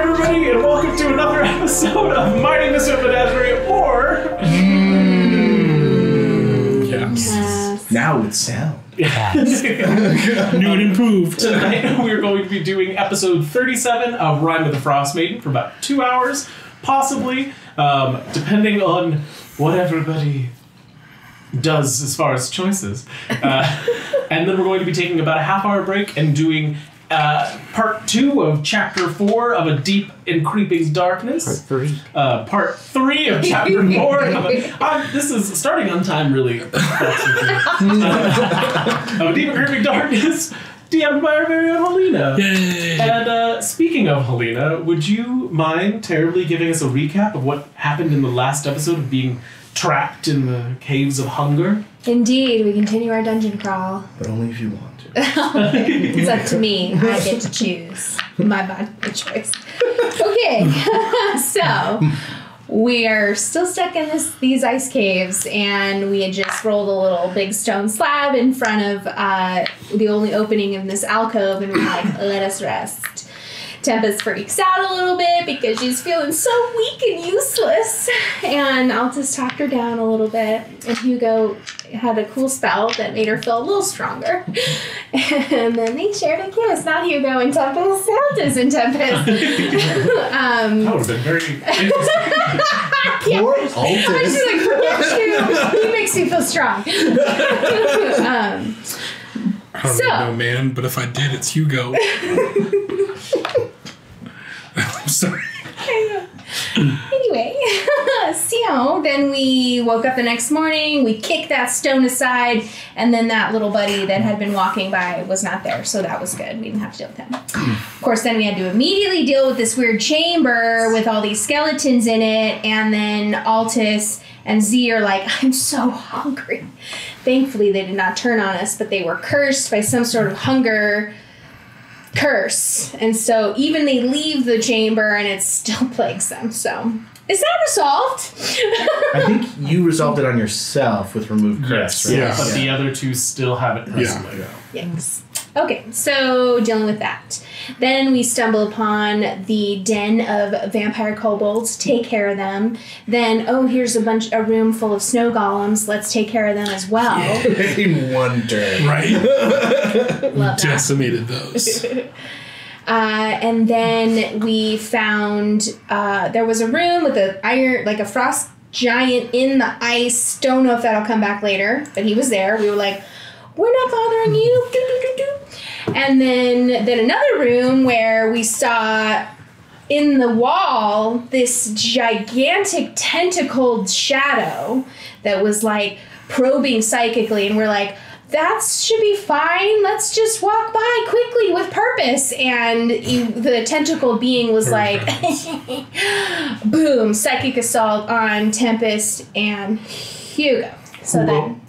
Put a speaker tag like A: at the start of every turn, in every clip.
A: everybody, and welcome to another episode of Mighty Misfit Menagerie, or...
B: Yes.
C: Now with sound.
A: Yes.
B: New and improved.
A: Tonight we're going to be doing episode 37 of Rime of the Frostmaiden for about 2 hours, possibly, depending on what everybody does as far as choices. And then we're going to be taking about a half-hour break and doing part 2 of chapter 4 of A Deep and Creeping Darkness. Part 3 of chapter 4. This is starting on time, really. Of A Deep and Creeping Darkness, DM'd by our very own Helena.
B: Yay.
A: And speaking of Helena, would you mind terribly giving us a recap of what happened in the last episode of being trapped in the caves of hunger?
D: Indeed, we continue our dungeon crawl.
C: But only if you want to.
D: It's up to me. I get to choose. My body choice. Okay, so we are still stuck in these ice caves, and we had just rolled a little big stone slab in front of the only opening in this alcove, and we're like, let us rest. Tempest freaks out a little bit because she's feeling so weak and useless. And I'll just talk her down a little bit. And Hugo had a cool spell that made her feel a little stronger. And then they shared a kiss. Not Hugo and Tempest, Santa's and Tempest.
A: That would have been very interesting.
C: Poor
D: I was just like, forget you. He makes me feel strong.
B: I don't even know, man, but if I did, it's Hugo. I'm sorry.
D: Anyway, so then we woke up the next morning, we kicked that stone aside, and then that little buddy that had been walking by was not there, so that was good. We didn't have to deal with him. Of course, then we had to immediately deal with this weird chamber with all these skeletons in it, and then Altus and Z are like, I'm so hungry. Thankfully, they did not turn on us, but they were cursed by some sort of hunger curse, and so even they leave the chamber and it still plagues them. So is that resolved?
C: I think you resolved it on yourself with remove curse, right?
B: Yes.
A: But the other two still haven't personally.
D: Yes. Okay, so dealing with that. Then we stumble upon the den of vampire kobolds, take care of them. Then, here's a room full of snow golems, let's take care of them as well.
C: In one turn.
B: Right?
D: Love that.
B: Decimated those.
D: And then we found, there was a room with a frost giant in the ice. Don't know if that'll come back later, but he was there. We were like, we're not bothering you. And then another room where we saw in the wall this gigantic tentacled shadow that was like probing psychically, and we're like, that should be fine. Let's just walk by quickly with purpose. And the tentacled being was like, boom, psychic assault on Tempest and Hugo. So then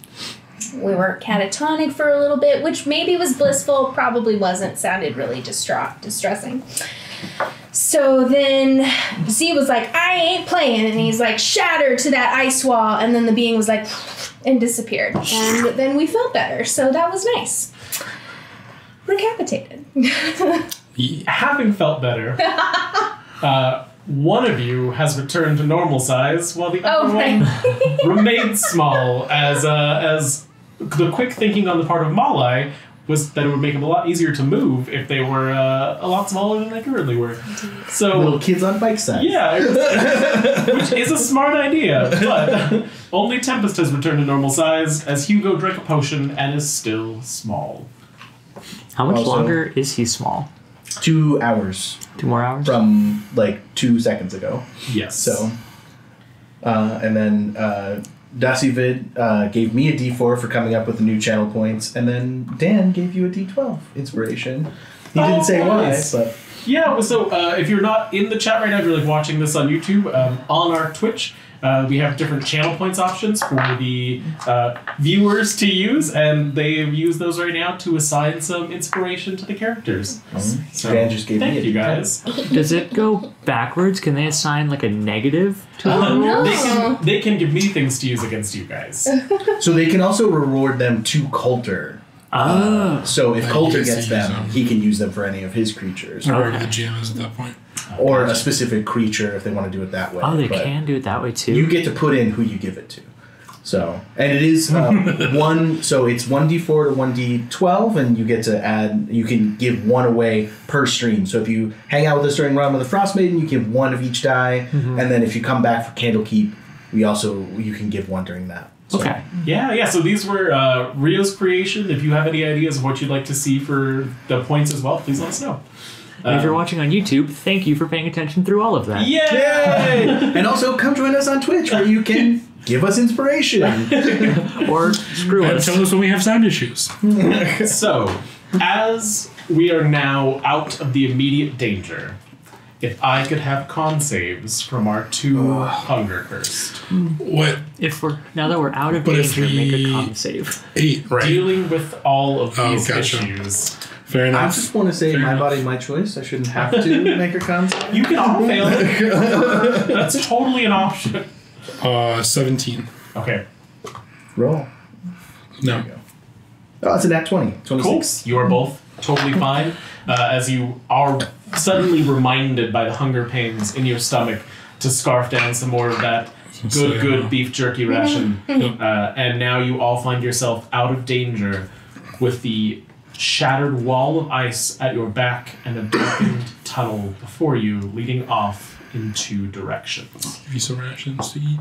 D: we were catatonic for a little bit, which maybe was blissful, probably wasn't. Sounded really distressing. So then Z was like, I ain't playing. And he's like, shatter to that ice wall. And then the being was like, and disappeared. And then we felt better. So that was nice. Recapitated.
A: Having felt better, one of you has returned to normal size, while the other one remains small, as the quick thinking on the part of Malai was that it would make them a lot easier to move if they were a lot smaller than they currently were. So
C: little kids on bike size.
A: Yeah, which is a smart idea, but only Tempest has returned to normal size, as Hugo drank a potion and is still small.
E: How much longer is he small?
C: 2 hours.
E: 2 more hours?
C: From like 2 seconds ago.
A: Yes.
C: So, and then Dasivid gave me a D4 for coming up with the new channel points, and then Dan gave you a D12 inspiration. He didn't say
A: nice.
C: why, but...
A: Yeah, so if you're not in the chat right now, if you're like watching this on YouTube, on our Twitch, we have different channel points options for the viewers to use, and they've used those right now to assign some inspiration to the characters.
C: Mm-hmm.
A: So
C: Dan just gave
A: thank
C: me a
A: you
C: D10.
A: guys.
E: Does it go backwards? Can they assign like a negative to it?
D: no.
A: They can give me things to use against you guys.
C: So they can also reward them to Coulter. So if
B: He
C: Coulter
B: gets to
C: gets
B: use
C: them,
B: them.
C: he can use them for any of his creatures.
B: Or wherever the gym is at that point.
C: or a specific creature if they want to do it that way.
E: Oh, they
C: But
E: can do it that way too.
C: You get to put in who you give it to. So, and it is one. So it's 1d4 to 1d12, and you get to add. You can give one away per stream. So if you hang out with us during Rime of the Frostmaiden, you give one of each die, and then if you come back for Candlekeep, you can give one during that. So.
E: Okay.
A: Yeah. So these were Rio's creation. If you have any ideas of what you'd like to see for the points as well, please let us know.
E: And if you're watching on YouTube, thank you for paying attention through all of that.
A: Yay!
C: And also come join us on Twitch where you can give us inspiration.
E: Or screw
B: And
E: us.
B: tell us when we have sound issues.
A: So, as we are now out of the immediate danger, if I could have con saves from our two hunger cursed.
B: What?
E: Now that we're out of
B: But if
E: danger, make a
B: we-
E: con save.
B: 8, right?
A: Dealing with all of these
B: gotcha.
A: issues.
B: Fair
C: I
B: enough.
C: just want to say my body, my choice. I shouldn't have to make a con save.
A: You can auto fail it. That's totally an option.
B: 17.
A: Okay.
C: Roll.
B: No.
C: Oh, it's a nat 20. 26.
A: Cool. You are both totally fine as you are suddenly reminded by the hunger pains in your stomach to scarf down some more of that good beef jerky ration. And now you all find yourself out of danger with the shattered wall of ice at your back and a darkened tunnel before you leading off in two directions.
B: Give you some rations to eat.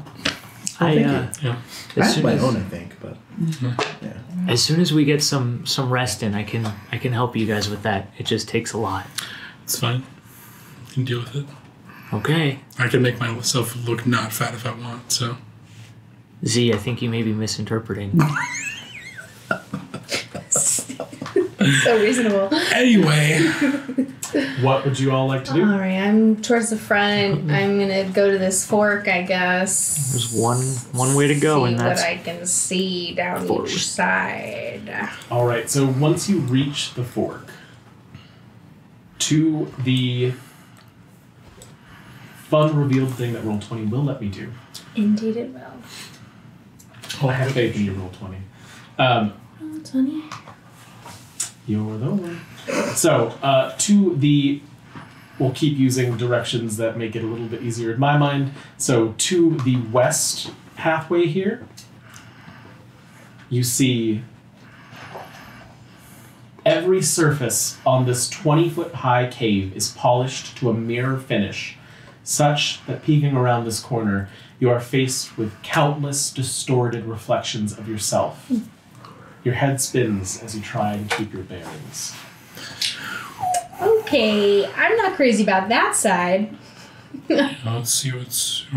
E: Yeah.
C: I
E: As
C: have my
E: soon
C: own, I think, but
E: as soon as we get some rest in, I can help you guys with that. It just takes a lot.
B: It's fine. You can deal with it.
E: Okay.
B: I can make myself look not fat if I want, so.
E: Z, I think you may be misinterpreting.
D: So reasonable.
B: Anyway.
A: What would you all like to do?
D: All right, I'm towards the front. I'm gonna go to this fork, I guess.
E: There's one way to go,
D: see
E: and that's
D: what I can see down
E: forward.
D: each side.
A: All right, so once you reach the fork, to the fun revealed thing that Roll20 will let me do.
D: Indeed, it will.
A: I have faith in you, Roll20.
D: Roll 20.
A: You're the one. So, to the... We'll keep using directions that make it a little bit easier in my mind. So, to the west pathway here, you see every surface on this 20-foot-high cave is polished to a mirror finish, such that peeking around this corner, you are faced with countless distorted reflections of yourself. Your head spins as you try and keep your bearings.
D: Okay, I'm not crazy about that side.
B: Let's see what's...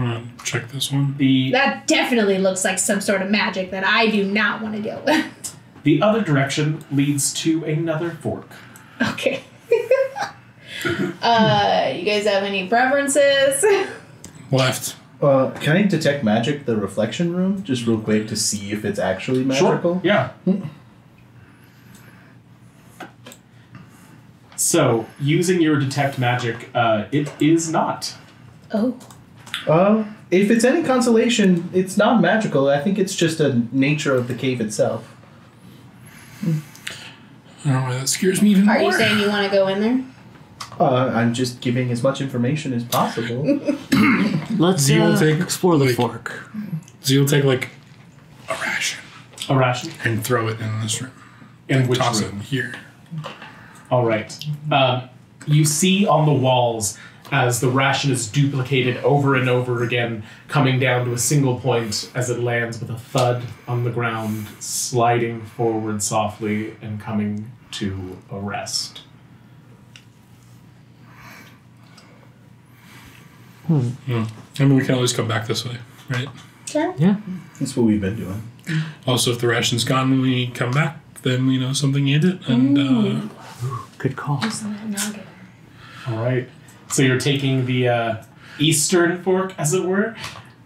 B: check this one.
D: That definitely looks like some sort of magic that I do not want to deal with.
A: The other direction leads to another fork.
D: Okay. You guys have any preferences?
B: Left.
C: can I detect magic, the reflection room, just real quick to see if it's actually magical?
A: Sure, yeah. So, using your detect magic, it is not.
D: Oh.
C: If it's any consolation, it's not magical. I think it's just a nature of the cave itself.
B: I don't know why that scares me even more.
D: Are you saying you want to go in there?
C: I'm just giving as much information as possible.
E: Let's
B: You'll take,
E: explore the
B: like-
E: fork.
B: So you'll take, like, a ration
A: A ration?
B: and throw it in this room.
A: In which
B: Toss
A: room?
B: it here.
A: All right. You see on the walls as the ration is duplicated over and over again, coming down to a single point as it lands with a thud on the ground, sliding forward softly and coming to a rest.
B: I mean, we can always come back this way, right?
D: Sure.
E: Yeah.
C: That's what we've been doing.
B: Also, if the ration's gone when we come back, then we know something ate it, and
E: Good call.
A: All right. So you're taking the eastern fork, as it were?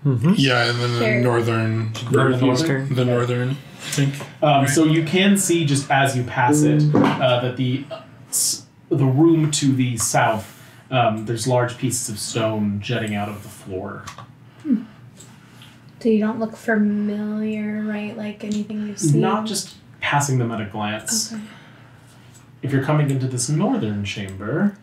B: yeah, and then the
D: Sure.
B: northern,
E: Northeastern.
B: the northern, I think.
A: So you can see just as you pass it that the room to the south, there's large pieces of stone jutting out of the floor.
D: So you don't look familiar, right? Like anything you've seen?
A: Not just passing them at a glance.
D: Okay.
A: If you're coming into this northern chamber,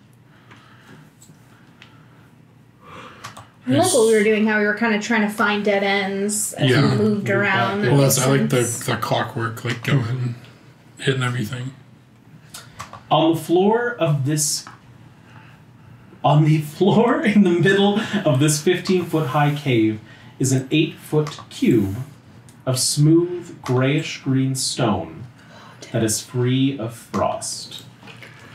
D: I like what we were doing, how we were kind of trying to find dead ends as we moved around.
B: Well, I like the clockwork, like going, hitting everything.
A: On the floor in the middle of this 15-foot high cave is an 8-foot cube of smooth grayish-green stone that is free of frost.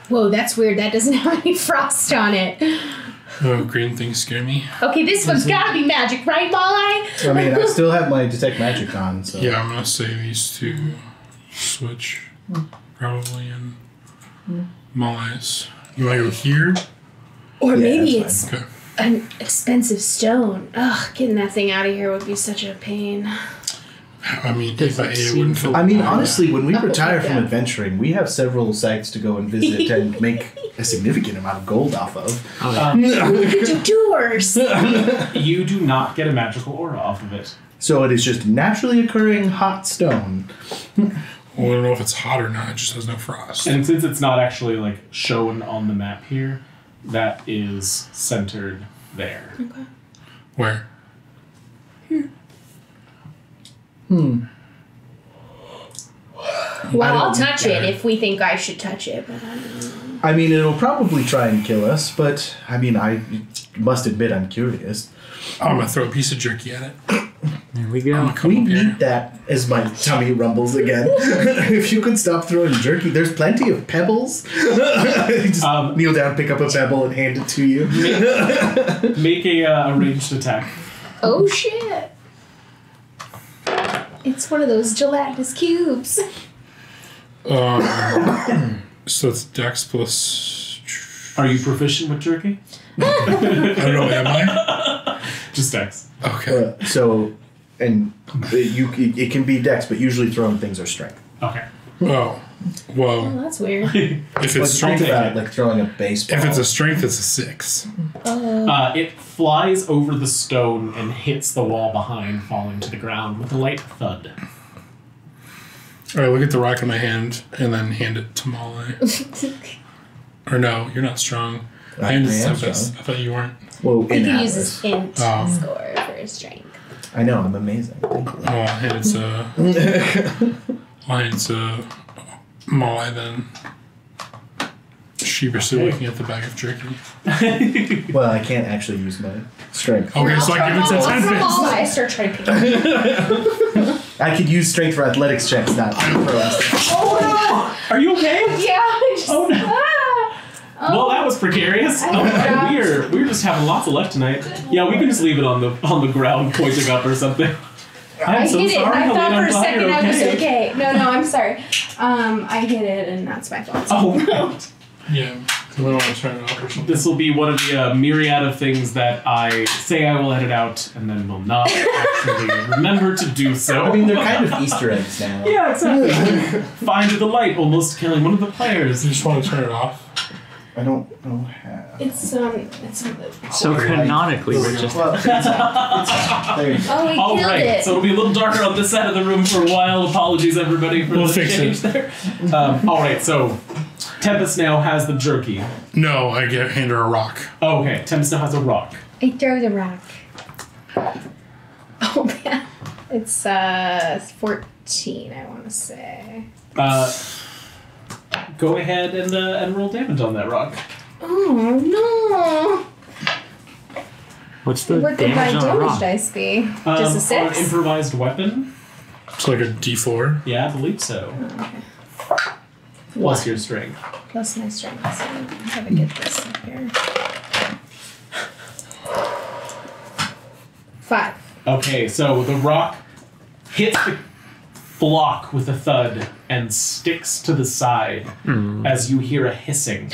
D: Whoa, that's weird. That doesn't have any frost on it.
B: Oh, green things scare me.
D: Okay, this one's gotta be magic, right, Molly?
C: I mean, I still have my detect magic on, so.
B: Yeah, I'm gonna say these two switch, probably, and Molly's. You wanna go here?
D: Or
C: Yeah,
D: maybe
C: that's
D: it's
B: Okay.
D: an expensive stone. Ugh, getting that thing out of here would be such a pain.
B: I mean,
E: Does
B: if I
E: it
B: ate it,
E: seem
B: wouldn't feel.
C: I mean, honestly, when we retire from
D: yeah.
C: adventuring, we have several sites to go and visit and make a significant amount of gold off of.
E: Oh, yeah.
D: Look at your doors!
A: You do not get a magical aura off of it.
C: So it is just naturally occurring hot stone.
B: Well, I don't know if it's hot or not. It just has no frost.
A: And since it's not actually like shown on the map here, that is centered there.
B: Where?
D: Well, I'll
C: don't
D: touch
C: get
D: it
C: it.
D: if we think I should touch it, but I don't know.
C: I mean, it'll probably try and kill us, but I mean, I must admit I'm curious.
B: I'm gonna throw a piece of jerky at it.
E: There we go.
B: A couple
C: We
B: pear.
C: need that as my tummy rumbles again. If you could stop throwing jerky, there's plenty of pebbles. Just kneel down, pick up a pebble, and hand it to you.
A: Make a ranged attack.
D: Oh shit! It's one of those gelatinous cubes.
B: So it's Dex plus.
A: Are you proficient with jerky?
B: I don't know. Am I?
A: Just Dex.
B: Okay.
C: It can be dex, but usually throwing things are strength.
A: Okay.
B: Oh,
D: Oh,
B: well.
D: that's weird.
B: If
C: Like,
B: it's strength,
C: think about it like throwing a baseball.
B: if it's a strength, it's a 6.
A: It flies over the stone and hits the wall behind, falling to the ground with a light thud.
B: All right, look at the rock in my hand and then hand it to Molly. Or no, you're not strong.
C: I
B: Hand it
C: am
B: to Tempest.
C: strong.
B: I thought you weren't.
C: Whoa,
D: I
C: in
D: can use
C: Atlas.
D: this int
B: Oh.
D: score for his strength.
C: I know, I'm amazing. Thank you.
B: Oh, I'll hand it to. I'll hand it to Molly then. Sheepishly looking at the bag of jerky.
C: Well, I can't actually use my strength.
B: Okay, so I give it to Tempest.
D: I start trying to pick up.
C: I could use strength for athletics checks, not for us.
D: Oh no!
A: Are you okay?
D: Yeah, I just,
A: Oh, no. Well, that was precarious.
D: I
A: Oh,
D: forgot.
A: we're just having lots of luck tonight. Yeah, we can just leave it on the ground, pointing up or something.
D: I
A: I'm so
D: hit it.
A: sorry.
D: I thought
A: Helena,
D: for a
A: I'm glad
D: second
A: you're
D: I was
A: okay.
D: okay. No, I'm sorry. I hit it, and that's my fault.
A: Oh no.
B: Yeah. We don't want to turn it off or something.
A: This will be one of the myriad of things that I say I will edit out and then will not actually remember to do so.
C: I mean, they're kind of Easter eggs now.
A: Yeah, exactly. Find the light, almost killing one of the players.
B: You just want to turn it off.
C: I don't know how.
D: It's on the.
E: So canonically, we're just.
C: Well, it's there you go.
D: Oh, we
A: All
D: killed
A: right,
D: it.
A: so it'll be a little darker on this side of the room for a while. Apologies, everybody, for
B: We'll
A: the
B: fix
A: change
B: it.
A: there. All right, so Tempest now has the jerky.
B: No, I hand her a rock.
A: Oh, okay, Tempest now has a rock.
D: I throw the rock. Oh man, it's 14. I want to say.
A: Go ahead and roll damage on that rock.
D: Oh no!
E: What's the
D: What could my
E: damage on a
D: damage
E: rock?
D: dice be? Just a
A: On an
D: 6.
A: improvised weapon?
B: It's like a D4.
A: Yeah, I believe so.
D: Okay.
A: Plus your strength.
D: Plus my strength. So how to get this up here? 5.
A: Okay, so the rock hits the block with a thud and sticks to the side as you hear a hissing.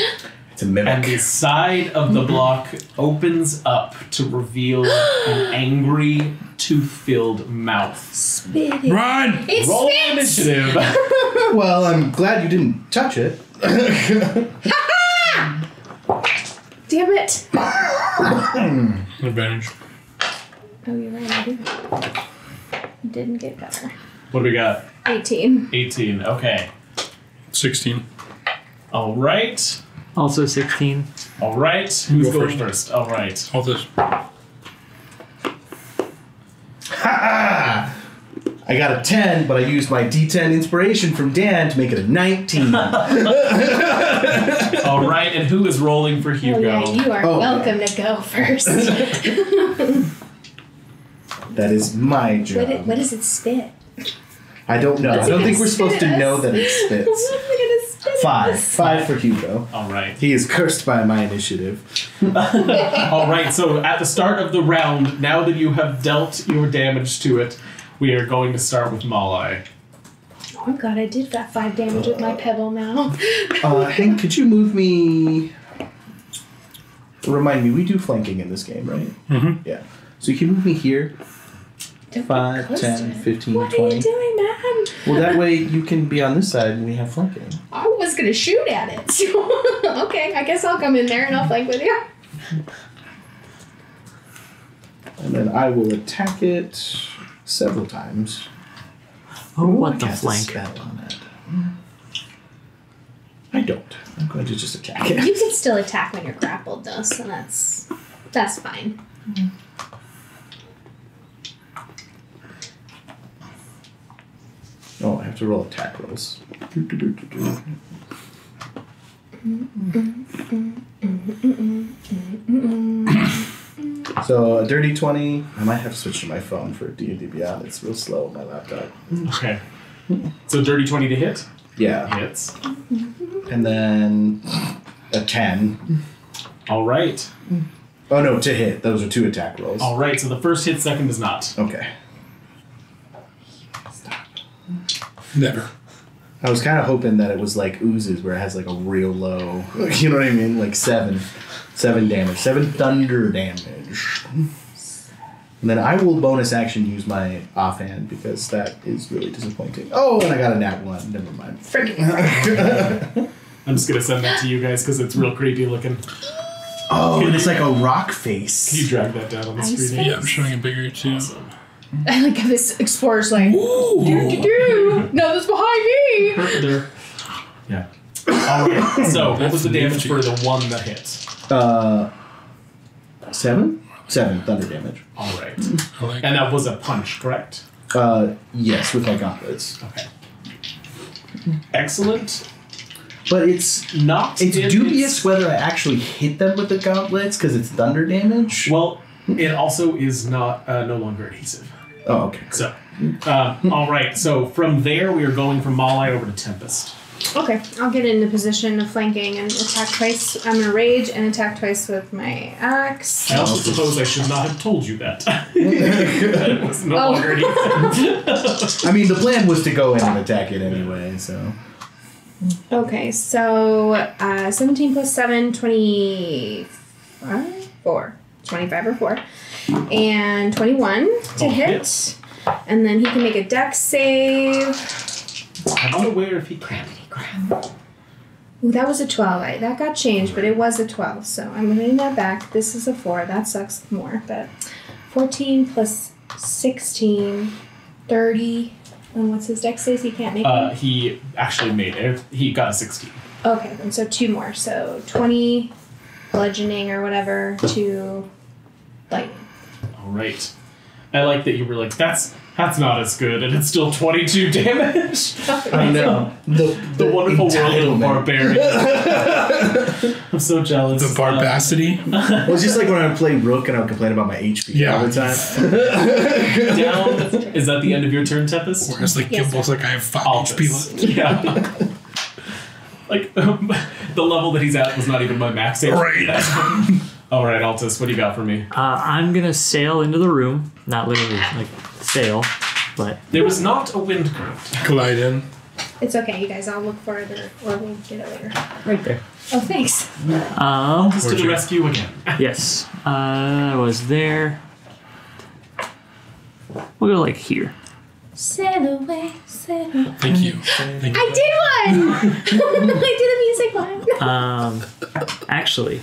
C: It's a
A: And
C: mimic.
A: the side of the block opens up to reveal an angry, tooth-filled mouth.
D: Spit it.
B: Run!
D: It
A: Roll
D: spits!
A: initiative.
C: Well, I'm glad you didn't touch it.
D: Damn it!
B: Advantage.
D: Oh, you're right. I did. Didn't get better.
A: What do we got?
D: 18.
A: 18. Okay.
B: 16.
A: All right.
E: Also 16.
A: All right. Who's
B: Go
A: going
B: first.
A: first? All right.
B: All this.
C: I got a 10, but I used my D10 inspiration from Dan to make it a 19.
A: All right, and who is rolling for
D: Oh,
A: Hugo?
D: yeah, you are welcome to go first.
C: That is my job.
D: What does it spit?
C: I don't know. I don't think we're supposed to know that it spits.
D: What's it gonna spit?
C: 5 for Hugo.
A: All right.
C: He is cursed by my initiative.
A: All right, so at the start of the round, now that you have dealt your damage to it, we are going to start with Malai.
D: Oh god, I did that 5 damage with my pebble now.
C: Hank, could you move me... Remind me, we do flanking in this game, right?
B: Mm-hmm.
C: Yeah. So you can move me here.
D: Don't
C: 5,
D: get close
C: 10,
D: to it.
C: 15,
D: What
C: 20.
D: are you doing, man?
C: Well, that way you can be on this side and we have flanking.
D: I was gonna shoot at it. Okay, I guess I'll come in there and I'll flank with you.
C: And then I will attack it several times.
E: Oh, what
C: I
E: the
C: cast a
E: flank?
C: spell on it. I don't. I'm going to just attack it.
D: You can still attack when you're grappled though, so that's fine.
C: Oh, I have to roll attack rolls. So a dirty 20. I might have to switch to my phone for D&D Beyond. It's real slow on my laptop.
A: Okay. So dirty 20 to hit.
C: Yeah.
A: Hits.
C: And then a 10.
A: All right.
C: Oh no, to hit. Those are 2 attack rolls.
A: All right, so the first hit, second does not.
C: Okay.
B: Never.
C: I was kind of hoping that it was like oozes where it has like a real low, you know what I mean? Like 7 damage, 7 thunder damage. And then I will bonus action use my offhand because that is really disappointing. Oh, and I got a nat 1. Never mind.
A: I'm just going to send that to you guys because it's real creepy looking.
C: Oh, and it's like a rock face.
A: Can you drag that down on the
D: Ice
A: screen?
D: face?
B: Yeah, I'm showing it bigger too.
A: Awesome.
D: I like how this explorer's like, do. No, that's behind me.
A: Perfect there. Yeah. All right. So, what was the damage for the one that hit?
C: 7? 7 thunder damage.
A: All right.
B: I like
A: And that was a punch, correct?
C: Yes, with my gauntlets.
A: Okay. Excellent.
C: But it's
A: Not
C: it's
A: in
C: dubious whether I actually hit them with the gauntlets because it's thunder damage.
A: Well, it also is not no longer adhesive.
C: Oh, okay.
A: So, all right. So from there, we are going from Malai over to Tempest.
D: Okay, I'll get into position of flanking and attack twice. I'm gonna rage and attack twice with my axe.
A: I also suppose I should not have told you that. It was no longer adhesive.
C: I mean, the plan was to go in and attack it anyway, so.
D: Okay, so 17 plus 7, 25, 4. 25 or 4. And 21 to
A: Oh,
D: hit.
A: hits.
D: And then he can make a dex save.
A: I'm unaware if he can.
D: Ooh, that was a 12. That got changed, but it was a 12. So I'm putting that back. This is a 4. That sucks more. But 14 plus 16, 30. And what's his dex save? He can't make it?
A: He actually made it. He got a 16.
D: Okay, then so 2 more. So 20 bludgeoning or whatever to lightning.
A: All right. I like that you were like, that's not as good, and it's still 22 damage.
C: I know.
A: The wonderful world of a barbarian. I'm so jealous.
B: the barbacity.
C: Well, it's just like when I play Rook and I would complain about my HP all the time.
A: Down. Is that the end of your turn, Tempest?
B: Whereas like
D: Yes,
B: Gimble's like I have 5
A: Altus.
B: HP left.
A: Yeah. Like, the level that he's at was not even my max HP.
B: Right.
A: All right, Altus, what do you got for me?
E: I'm gonna sail into the room. Not literally, like, sail, but...
A: There was not a wind current.
B: Glide in.
D: It's okay, you guys. I'll look for it or we'll get it later.
E: Right there.
D: Oh, thanks.
A: Just to
B: Where'd
A: the
B: you-
A: rescue again.
E: Yes. I was there. We'll go, like, here.
D: Sail away, sail away.
B: Thank you. Thank you.
D: I did one! I did a music one.
E: Actually...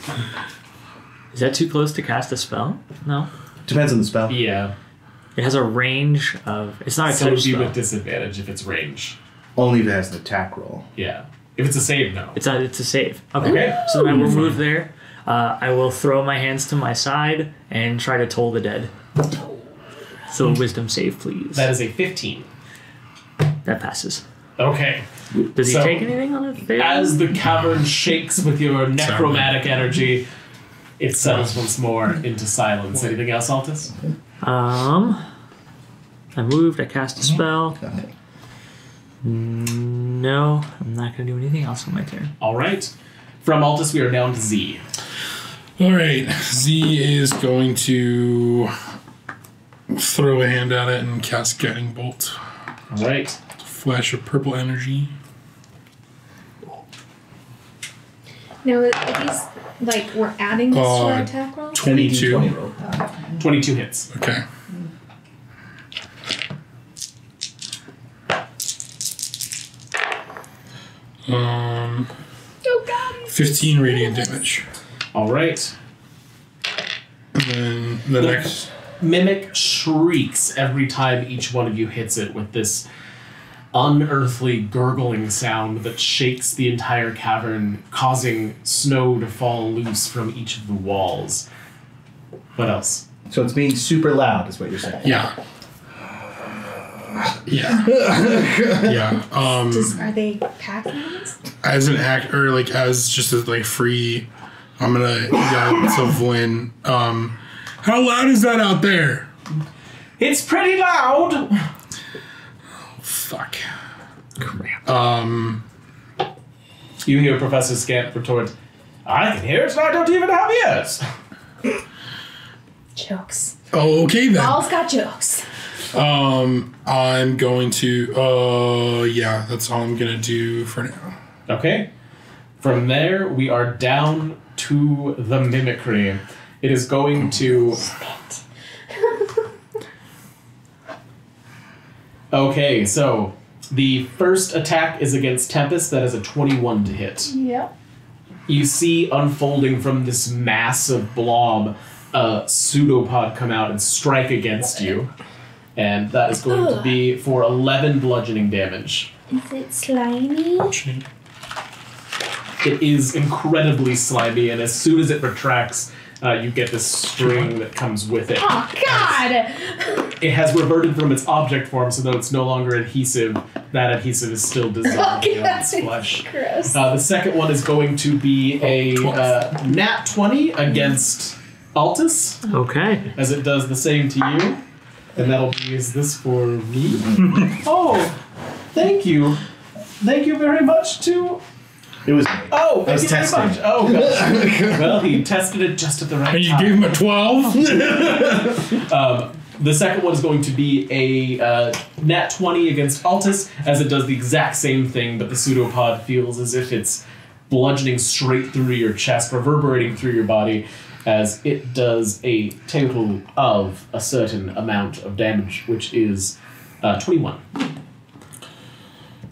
E: Is that too close to cast a spell? No.
C: Depends on the spell.
A: Yeah.
E: It has a range of... It's not a
A: So it
E: touch
A: would be
E: spell.
A: with disadvantage if it's range.
C: Only if it has an attack roll.
A: Yeah. If it's a save, no.
E: It's a save. Okay.
A: Okay.
E: So then I will move there. I will throw my hands to my side and try to toll the dead. So wisdom save, please.
A: That is a 15.
E: That passes.
A: Okay.
E: Does he
A: So,
E: take anything on it?
A: As the cavern shakes with your necromantic energy, it settles once more into silence. Anything else, Altus?
E: I moved. I cast a spell.
C: Okay.
E: No, I'm not going to do anything else on my turn.
A: All right. From Altus, we are down to Z.
B: All right. Z is going to throw a hand at it and cast Guiding Bolt.
A: All right.
B: Flash of purple energy.
D: Now, are these, like, we're adding this to our attack roll?
B: 22.
C: 20 roll.
A: 22 hits.
B: Okay.
D: Oh, God.
B: 15 radiant damage.
A: All right.
B: And then the next...
A: Mimic shrieks every time each one of you hits it with this unearthly gurgling sound that shakes the entire cavern, causing snow to fall loose from each of the walls. What else?
C: So it's being super loud, is what you're saying.
B: Yeah. Yeah. Yeah.
D: Are they pack animals?
B: As an act, or like as just a like free, I'm gonna yell to Vlyn. How loud is that out there?
A: It's pretty loud!
B: Fuck.
E: Crap.
A: You hear Professor Scamp retort, I can hear it and I don't even have ears!
D: Jokes.
B: Oh, okay then.
D: All's got jokes.
B: I'm going to. Yeah, that's all I'm gonna do for now.
A: Okay. From there, we are down to the Mimicry. It is going to... Okay, so the first attack is against Tempest. That is a 21 to hit.
D: Yep.
A: You see unfolding from this massive blob a pseudopod come out and strike against you. And that is going to be for 11 bludgeoning damage.
D: Is it slimy?
A: It is incredibly slimy, and as soon as it retracts, you get this string that comes with it.
D: Oh, God!
A: It has reverted from its object form, so though it's no longer adhesive, that adhesive is still dissolving on its flesh.
D: Gross.
A: The second one is going to be a nat 20 against Altus,
E: Okay.
A: as it does the same to you. And that'll be, is this for me? Oh, thank you. Thank you very much to...
C: It was me.
A: Oh,
C: I was
A: thank you very
C: testing.
A: much. Oh, gosh. Well, he tested it just at the right
B: And you
A: time.
B: gave him a 12?
A: The second one is going to be a nat 20 against Altus, as it does the exact same thing, but the pseudopod feels as if it's bludgeoning straight through your chest, reverberating through your body, as it does a total of a certain amount of damage, which is 21.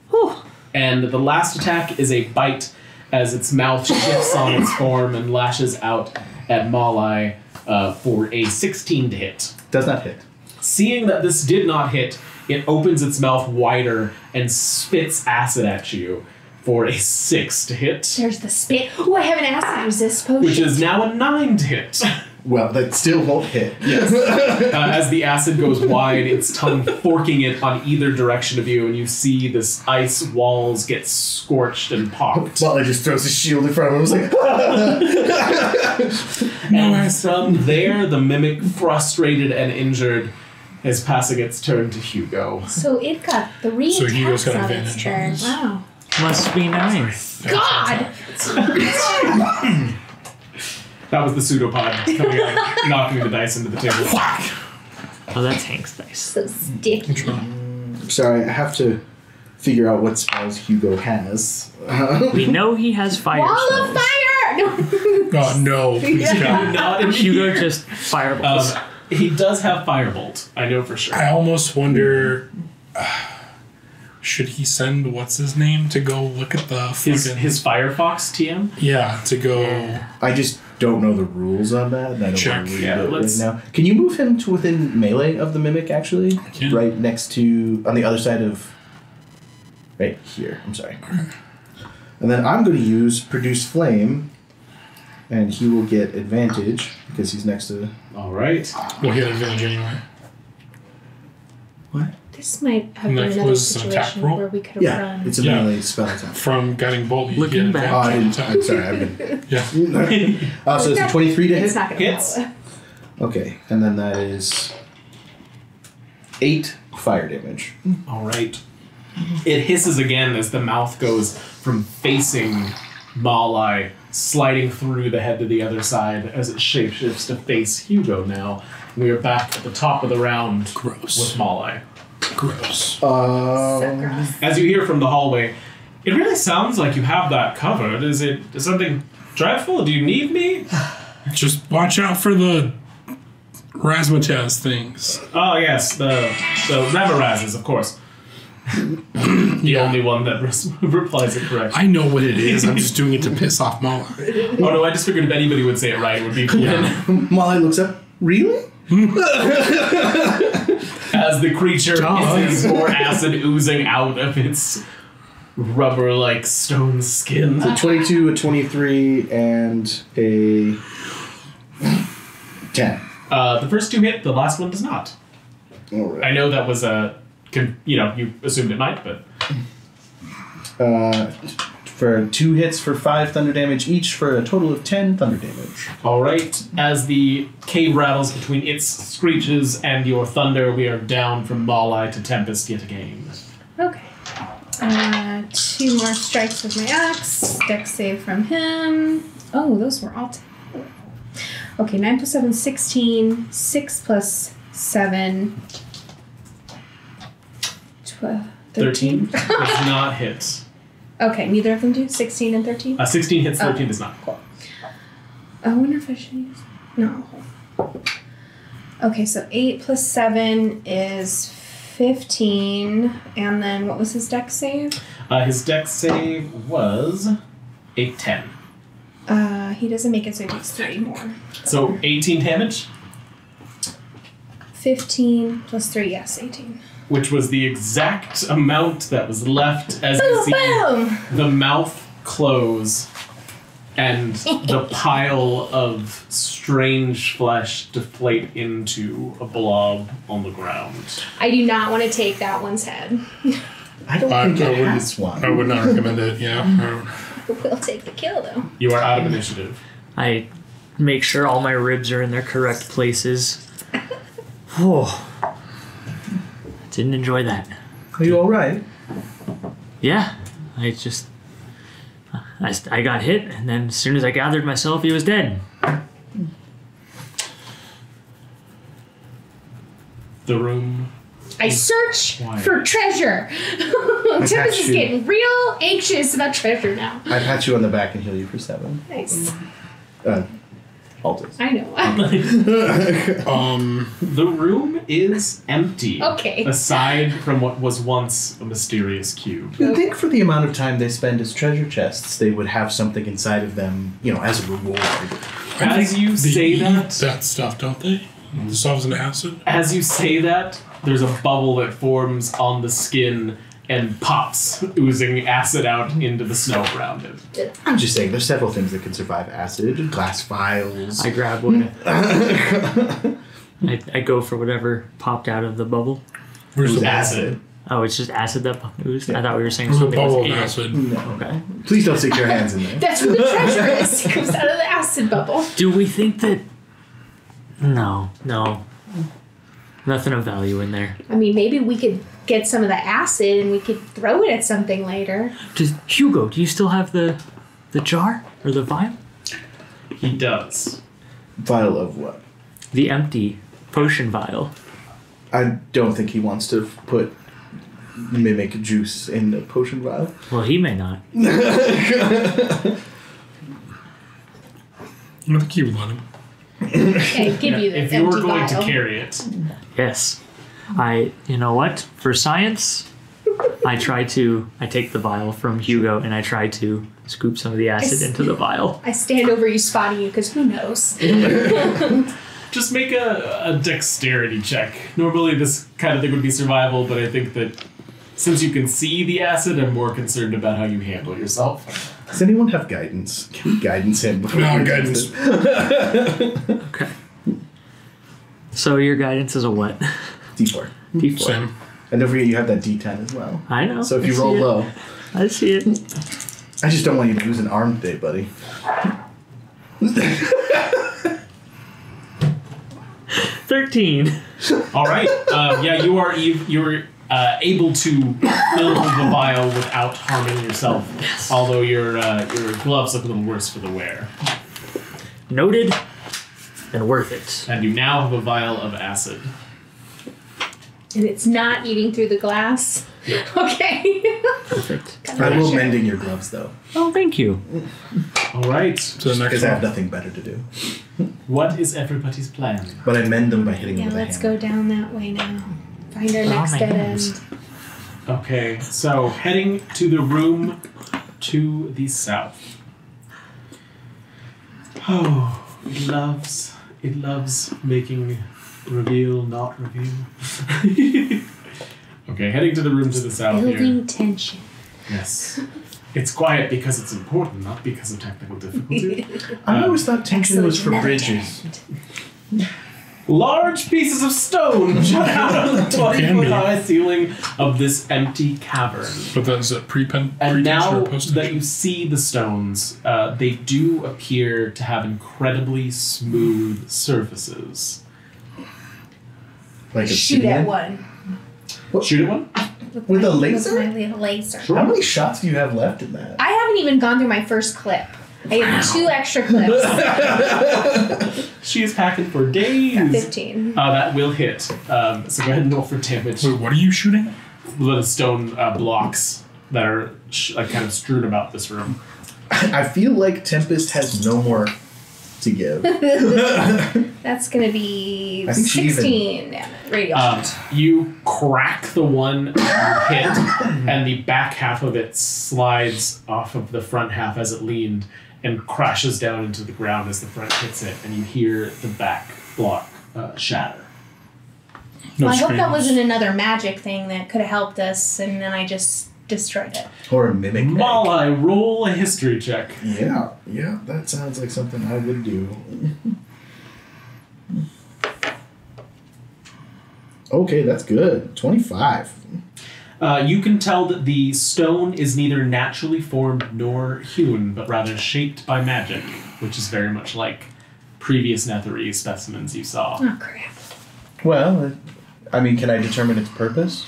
E: Whew.
A: And the last attack is a bite, as its mouth shifts on its form and lashes out at Malai for a 16 to hit.
C: Does not hit.
A: Seeing that this did not hit, it opens its mouth wider and spits acid at you for a 6 to hit,
D: There's the spit. Oh, I have an acid resist potion.
A: which is now a 9 to hit.
C: Well, that still won't hit.
A: Yes. As the acid goes wide, its tongue forking it on either direction of you, and you see this ice walls get scorched and popped.
C: Butler just throws his shield in front of him. I was like,
A: And from there, the mimic, frustrated and injured, is passing its turn to Hugo.
D: So it got 3
B: So Hugo's
D: attacks
B: got
D: on its
B: advantage on
D: turn.
B: this.
D: Wow.
E: Must be nice.
D: God!
A: That was the pseudopod coming out, knocking the dice into the table.
E: Oh, that's Hank's dice.
D: So sticky.
C: sorry, I have to figure out what spells Hugo has.
E: We know he has fire
D: Wall of
E: spells.
D: fire! No.
B: Oh, no. Please God.
A: Not in
E: Hugo
A: here.
E: just fireballs.
A: He does have Firebolt, I know for sure.
B: I almost wonder... should he send what's-his-name to go look at the fucking...
A: His Firefox TM?
B: Yeah, to go...
C: I just don't know the rules on that, and I don't
B: Check.
C: want to read
A: Yeah,
C: it right
A: let's-
C: now. Can you move him to within melee of the mimic, actually?
B: can.
C: Right next to... on the other side of... right here. I'm sorry. And then I'm going to use Produce Flame, and he will get advantage, because he's next to...
A: All right.
B: Well, he had advantage anyway.
C: What?
D: This might have
B: And
D: been
B: that
D: another
B: was an attack
D: situation
B: roll?
D: where we could have
C: Yeah,
D: run.
C: it's a
B: Yeah.
C: melee spell attack.
B: From Guiding Bolt, you
E: Looking
B: get
E: back.
C: Oh,
B: advantage on
C: I'm
B: attack.
C: sorry. I've been.
B: Yeah.
C: So it's a 23 to
D: It's
C: hit.
D: not going to
A: Hits.
D: follow.
C: Okay, and then that is 8 fire damage.
A: All right. It hisses again as the mouth goes from facing Malai, sliding through the head to the other side as it shapeshifts to face Hugo now. We are back at the top of the round
B: Gross.
A: with Malai.
B: Gross.
D: So gross.
A: As you hear from the hallway, it really sounds like you have that covered. Is something dreadful? Do you need me?
B: Just watch out for the razzmatazz things.
A: Oh yes, the Ramarazes, of course. The only one that replies it correctly.
B: I know what it is. I'm just doing it to piss off Mala.
A: Oh no, I just figured if anybody would say it right, it would be Flynn.
C: Molly looks up. Really?
A: As the creature sees more acid oozing out of its rubber-like stone skin.
C: A 22, a 23, and a 10.
A: The first two hit, the last one does not.
C: All right.
A: I know that was you assumed it might, but
C: For 2 hits for 5 thunder damage each for a total of 10 thunder damage.
A: all right. As the cave rattles between its screeches and your thunder, we are down from Malai to Tempest yet again.
D: Okay. 2 more strikes with my axe. Dex save from him. Oh, those were all. Okay, 9 plus 7, 16. 6 plus 7. 12. 13.
A: Does not hit.
D: Okay, neither of them do? 16 and 13?
A: 16 hits, 13
D: Okay.
A: does not.
D: Cool. I wonder if I should use... No. Okay, so 8 plus 7 is 15. And then what was his dex save?
A: His dex save was a 10.
D: He doesn't make it, so he takes 3 more.
A: So 18 damage,
D: 15 plus 3, yes, 18.
A: which was the exact amount that was left as you
D: Boom,
A: see
D: boom!
A: the mouth close and the pile of strange flesh deflate into a blob on the ground.
D: I do not want to take that one's head.
C: I don't
B: I
C: think it
B: wouldn't-
C: has one.
B: I would not recommend it. Yeah.
D: We'll take the kill, though.
A: You are out of initiative.
E: I make sure all my ribs are in their correct places. Oh, didn't enjoy that.
C: Are you alright?
E: Yeah, I got hit, and then as soon as I gathered myself, he was dead.
A: The room.
D: I search
A: Why?
D: for treasure. Tempest is
C: you.
D: getting real anxious about treasure now.
C: I pat you on the back and heal you for 7.
D: Nice.
C: Altus.
D: I know.
A: The room is empty.
D: Okay.
A: Aside from what was once a mysterious cube.
C: You'd think for the amount of time they spend as treasure chests, they would have something inside of them, as a reward.
A: As you
B: They
A: say
B: eat
A: that,
B: that stuff, don't they? The stuff's an acid.
A: as you say that, there's a bubble that forms on the skin and pops, oozing acid out into the snow around it.
C: I'm just saying, there's several things that can survive acid, glass vials.
E: I grab one. I go for whatever popped out of the bubble.
B: Where's the
A: Acid.
E: Oh, it's just acid that oozed? I thought we were saying
B: Where's the
E: something
B: bubble
E: was
B: of
E: in it.
B: acid?
C: No.
E: Okay.
C: Please don't stick your hands in there.
D: That's where the treasure is. It comes out of the acid bubble.
E: Do we think that... No. Nothing of value in there.
D: I mean, maybe we could get some of the acid and we could throw it at something later.
E: Hugo, do you still have the jar? Or the vial?
A: He does.
C: Vial of what?
E: The empty potion vial.
C: I don't think he wants to put mimic juice in the potion vial.
E: Well, he may not.
B: I think you would let him.
D: Okay, give you the
A: If you were
D: empty
A: going
D: vial.
A: to carry it,
E: Yes. You know what? For science, I take the vial from Hugo and I try to scoop some of the acid into the vial.
D: I stand over you, spotting you, because who knows?
A: just make a dexterity check. Normally this kind of thing would be survival, but I think that since you can see the acid, I'm more concerned about how you handle yourself.
C: Does anyone have guidance? Can we guidance him? before
B: No,
C: we do
B: guidance.
C: this?
E: Okay. So your guidance is a what?
C: D4.
E: D4.
B: Same.
C: And don't forget you have that D10 as well.
E: I know.
C: So if you
E: I see
C: roll
E: it.
C: low,
E: I see it.
C: I just don't want you to lose an arm today, buddy.
E: 13.
A: All right. Yeah, you are able to fill the vial without harming yourself.
E: Yes.
A: Although your gloves look a little worse for the wear.
E: Noted. And worth it.
A: And you now have a vial of acid.
D: And it's not eating through the glass. Okay.
E: Perfect.
C: I will mending your gloves, though.
E: Oh, thank you.
A: All right.
B: So the next
C: Because I have
B: one.
C: nothing better to do.
A: What is everybody's plan?
C: But I mend them by hitting them
D: Yeah,
C: with a
D: let's
C: hammer.
D: go down that way now. Find our
E: Oh,
D: next
E: my
D: dead
E: hands.
D: end.
A: Okay, so heading to the room to the south. Oh, it loves making reveal, not reveal. Okay, heading to the room to the south here.
D: Building tension.
A: Yes. It's quiet because it's important, not because of technical difficulty.
C: I always thought tension was for
D: Excellent
C: bridges.
A: Large pieces of stone shut out of the 20-foot high ceiling of this empty cavern.
B: But that is a
A: And
B: pretension
A: now
B: or post
A: that you see the stones, they do appear to have incredibly smooth surfaces.
C: Like a
D: Shoot at
C: obsidian?
D: one.
A: Shoot at one?
C: With a laser?
D: With my little laser.
C: How many shots do you have left in that?
D: I haven't even gone through my first clip. I have 2 extra clips.
A: She is packing for days.
D: 15.
A: That will hit. So go ahead and roll for damage.
B: Wait, what are you shooting?
A: The stone blocks that are like kind of strewn about this room.
C: I feel like Tempest has no more to give.
D: That's going to be
C: I think she
D: 16 radial.
A: You crack the one you hit, and the back half of it slides off of the front half as it leaned and crashes down into the ground as the front hits it, and you hear the back block shatter.
B: No
D: Well, I hope that
B: screams.
D: wasn't another magic thing that could have helped us, and then I just destroyed it.
C: Or a mimic egg.
A: Malai, roll a history check.
C: Yeah, that sounds like something I would do. Okay, that's good. 25.
A: You can tell that the stone is neither naturally formed nor hewn, but rather shaped by magic, which is very much like previous Netherese specimens you saw.
D: Oh, crap.
C: Well, I mean, can I determine its purpose?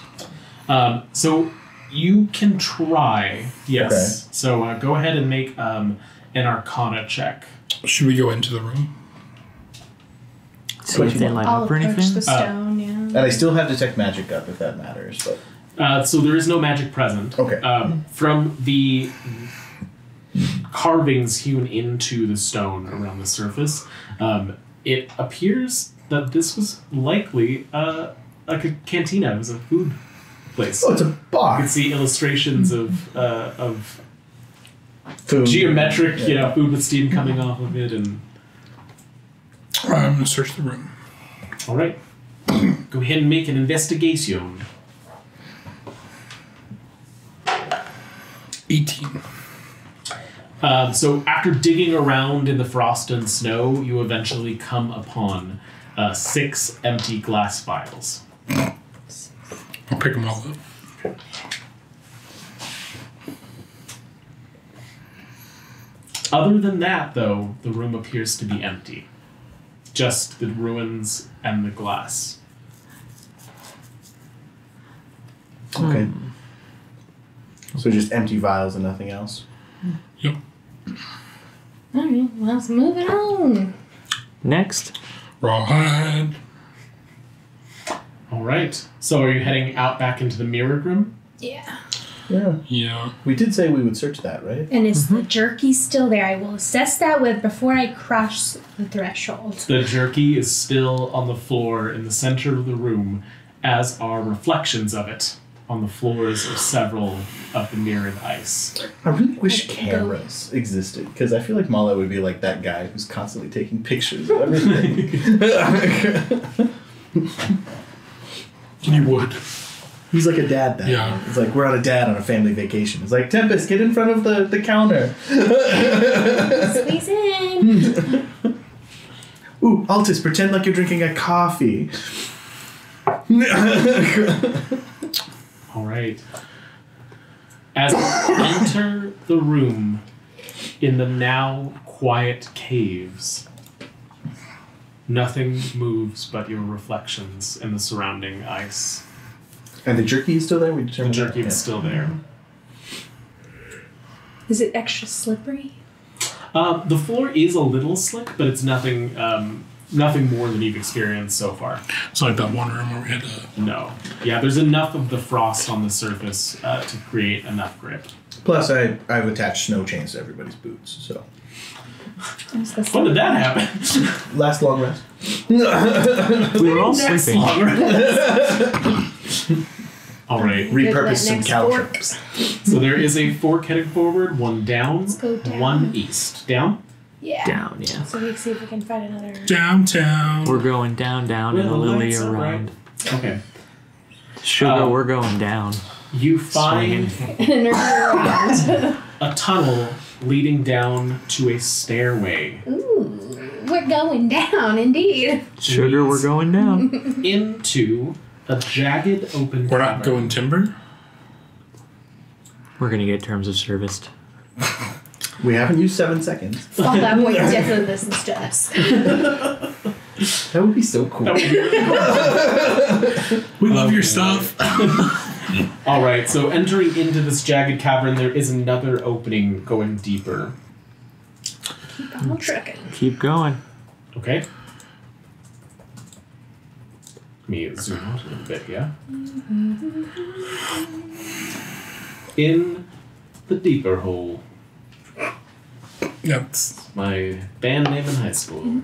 A: So you can try, yes.
C: Okay.
A: So go ahead and make an Arcana check.
B: Should we go into the room?
E: See if they light
D: I'll
E: up or
D: approach
E: anything.
D: the stone, yeah.
C: And I still have detect magic up if that matters, but
A: So there is no magic present.
C: Okay.
A: From the carvings hewn into the stone around the surface, it appears that this was likely like a cantina. It was a food place.
C: oh, it's a
A: You can
C: box.
A: see illustrations of
C: Food.
A: geometric,
C: Yeah.
A: food with steam coming off of it, and
B: I'm gonna search the room.
A: all right. Go ahead and make an investigation.
B: 18.
A: So after digging around in the frost and snow, you eventually come upon 6 empty glass vials.
B: I'll pick them all up.
A: Other than that, though, the room appears to be empty. Just the ruins and the glass.
C: Okay. So just empty vials and nothing else?
B: Yep.
D: Alright, well, let's move it on.
E: Next.
B: Rawhide.
A: All right. So are you heading out back into the mirrored room?
D: Yeah.
C: Yeah.
B: Yeah.
C: We did say we would search that, right?
D: And is the jerky still there? I will assess that before I cross the threshold.
A: The jerky is still on the floor in the center of the room, as are reflections of it on the floors of several of the mirrored ice.
C: I really wish
D: Go.
C: cameras existed, because I feel like Mala would be like that guy who's constantly taking pictures of everything.
B: You would.
C: He's like a dad that
B: Yeah.
C: It's like we're on a family vacation. It's like, Tempest, get in front of the counter.
D: Squeeze in.
C: Ooh, Altus, pretend like you're drinking a coffee.
A: All right. As you enter the room in the now quiet caves, nothing moves but your reflections in the surrounding ice.
C: And the jerky is still there? We
A: The
C: determined
A: jerky
C: that?
A: is still there.
D: Is it extra slippery?
A: The floor is a little slick, but it's nothing nothing more than you've experienced so far.
B: It's like that one room where we had to.
A: No. Yeah, there's enough of the frost on the surface to create enough grip.
C: Plus, I've attached snow chains to everybody's boots, so.
A: When did that happen?
C: Last long rest.
E: We were all
A: Next
E: sleeping.
A: long rest. All right.
C: Repurpose some
D: next
C: cow
D: fork.
C: trunks.
A: So there is a fork heading forward, one down,
D: Let's go down.
A: one east. Down?
D: Yeah.
E: Down, yeah.
D: So we can see if we can find another.
B: Downtown.
E: We're going down, down, and
A: Where
E: a
A: the
E: lily
A: lights are
E: around.
A: Okay.
E: Sugar, we're going down.
A: You find
E: Swinging.
D: around.
A: a tunnel leading down to a stairway
D: Ooh, we're going down, indeed.
E: Sugar, we're going down.
A: into a jagged open
B: We're not
A: cavern.
B: going timber.
E: We're gonna get terms of service.
C: We haven't used 7 seconds.
D: Fuck, that boy definitely listens to us.
C: That would be so cool.
A: That would be really cool.
B: We love your stuff.
A: All right, so entering into this jagged cavern, there is another opening going deeper.
D: Keep on trucking.
E: Keep going.
A: Okay. Let me zoom out a little bit, yeah? In the deeper hole.
B: Yep.
A: My band name in high school.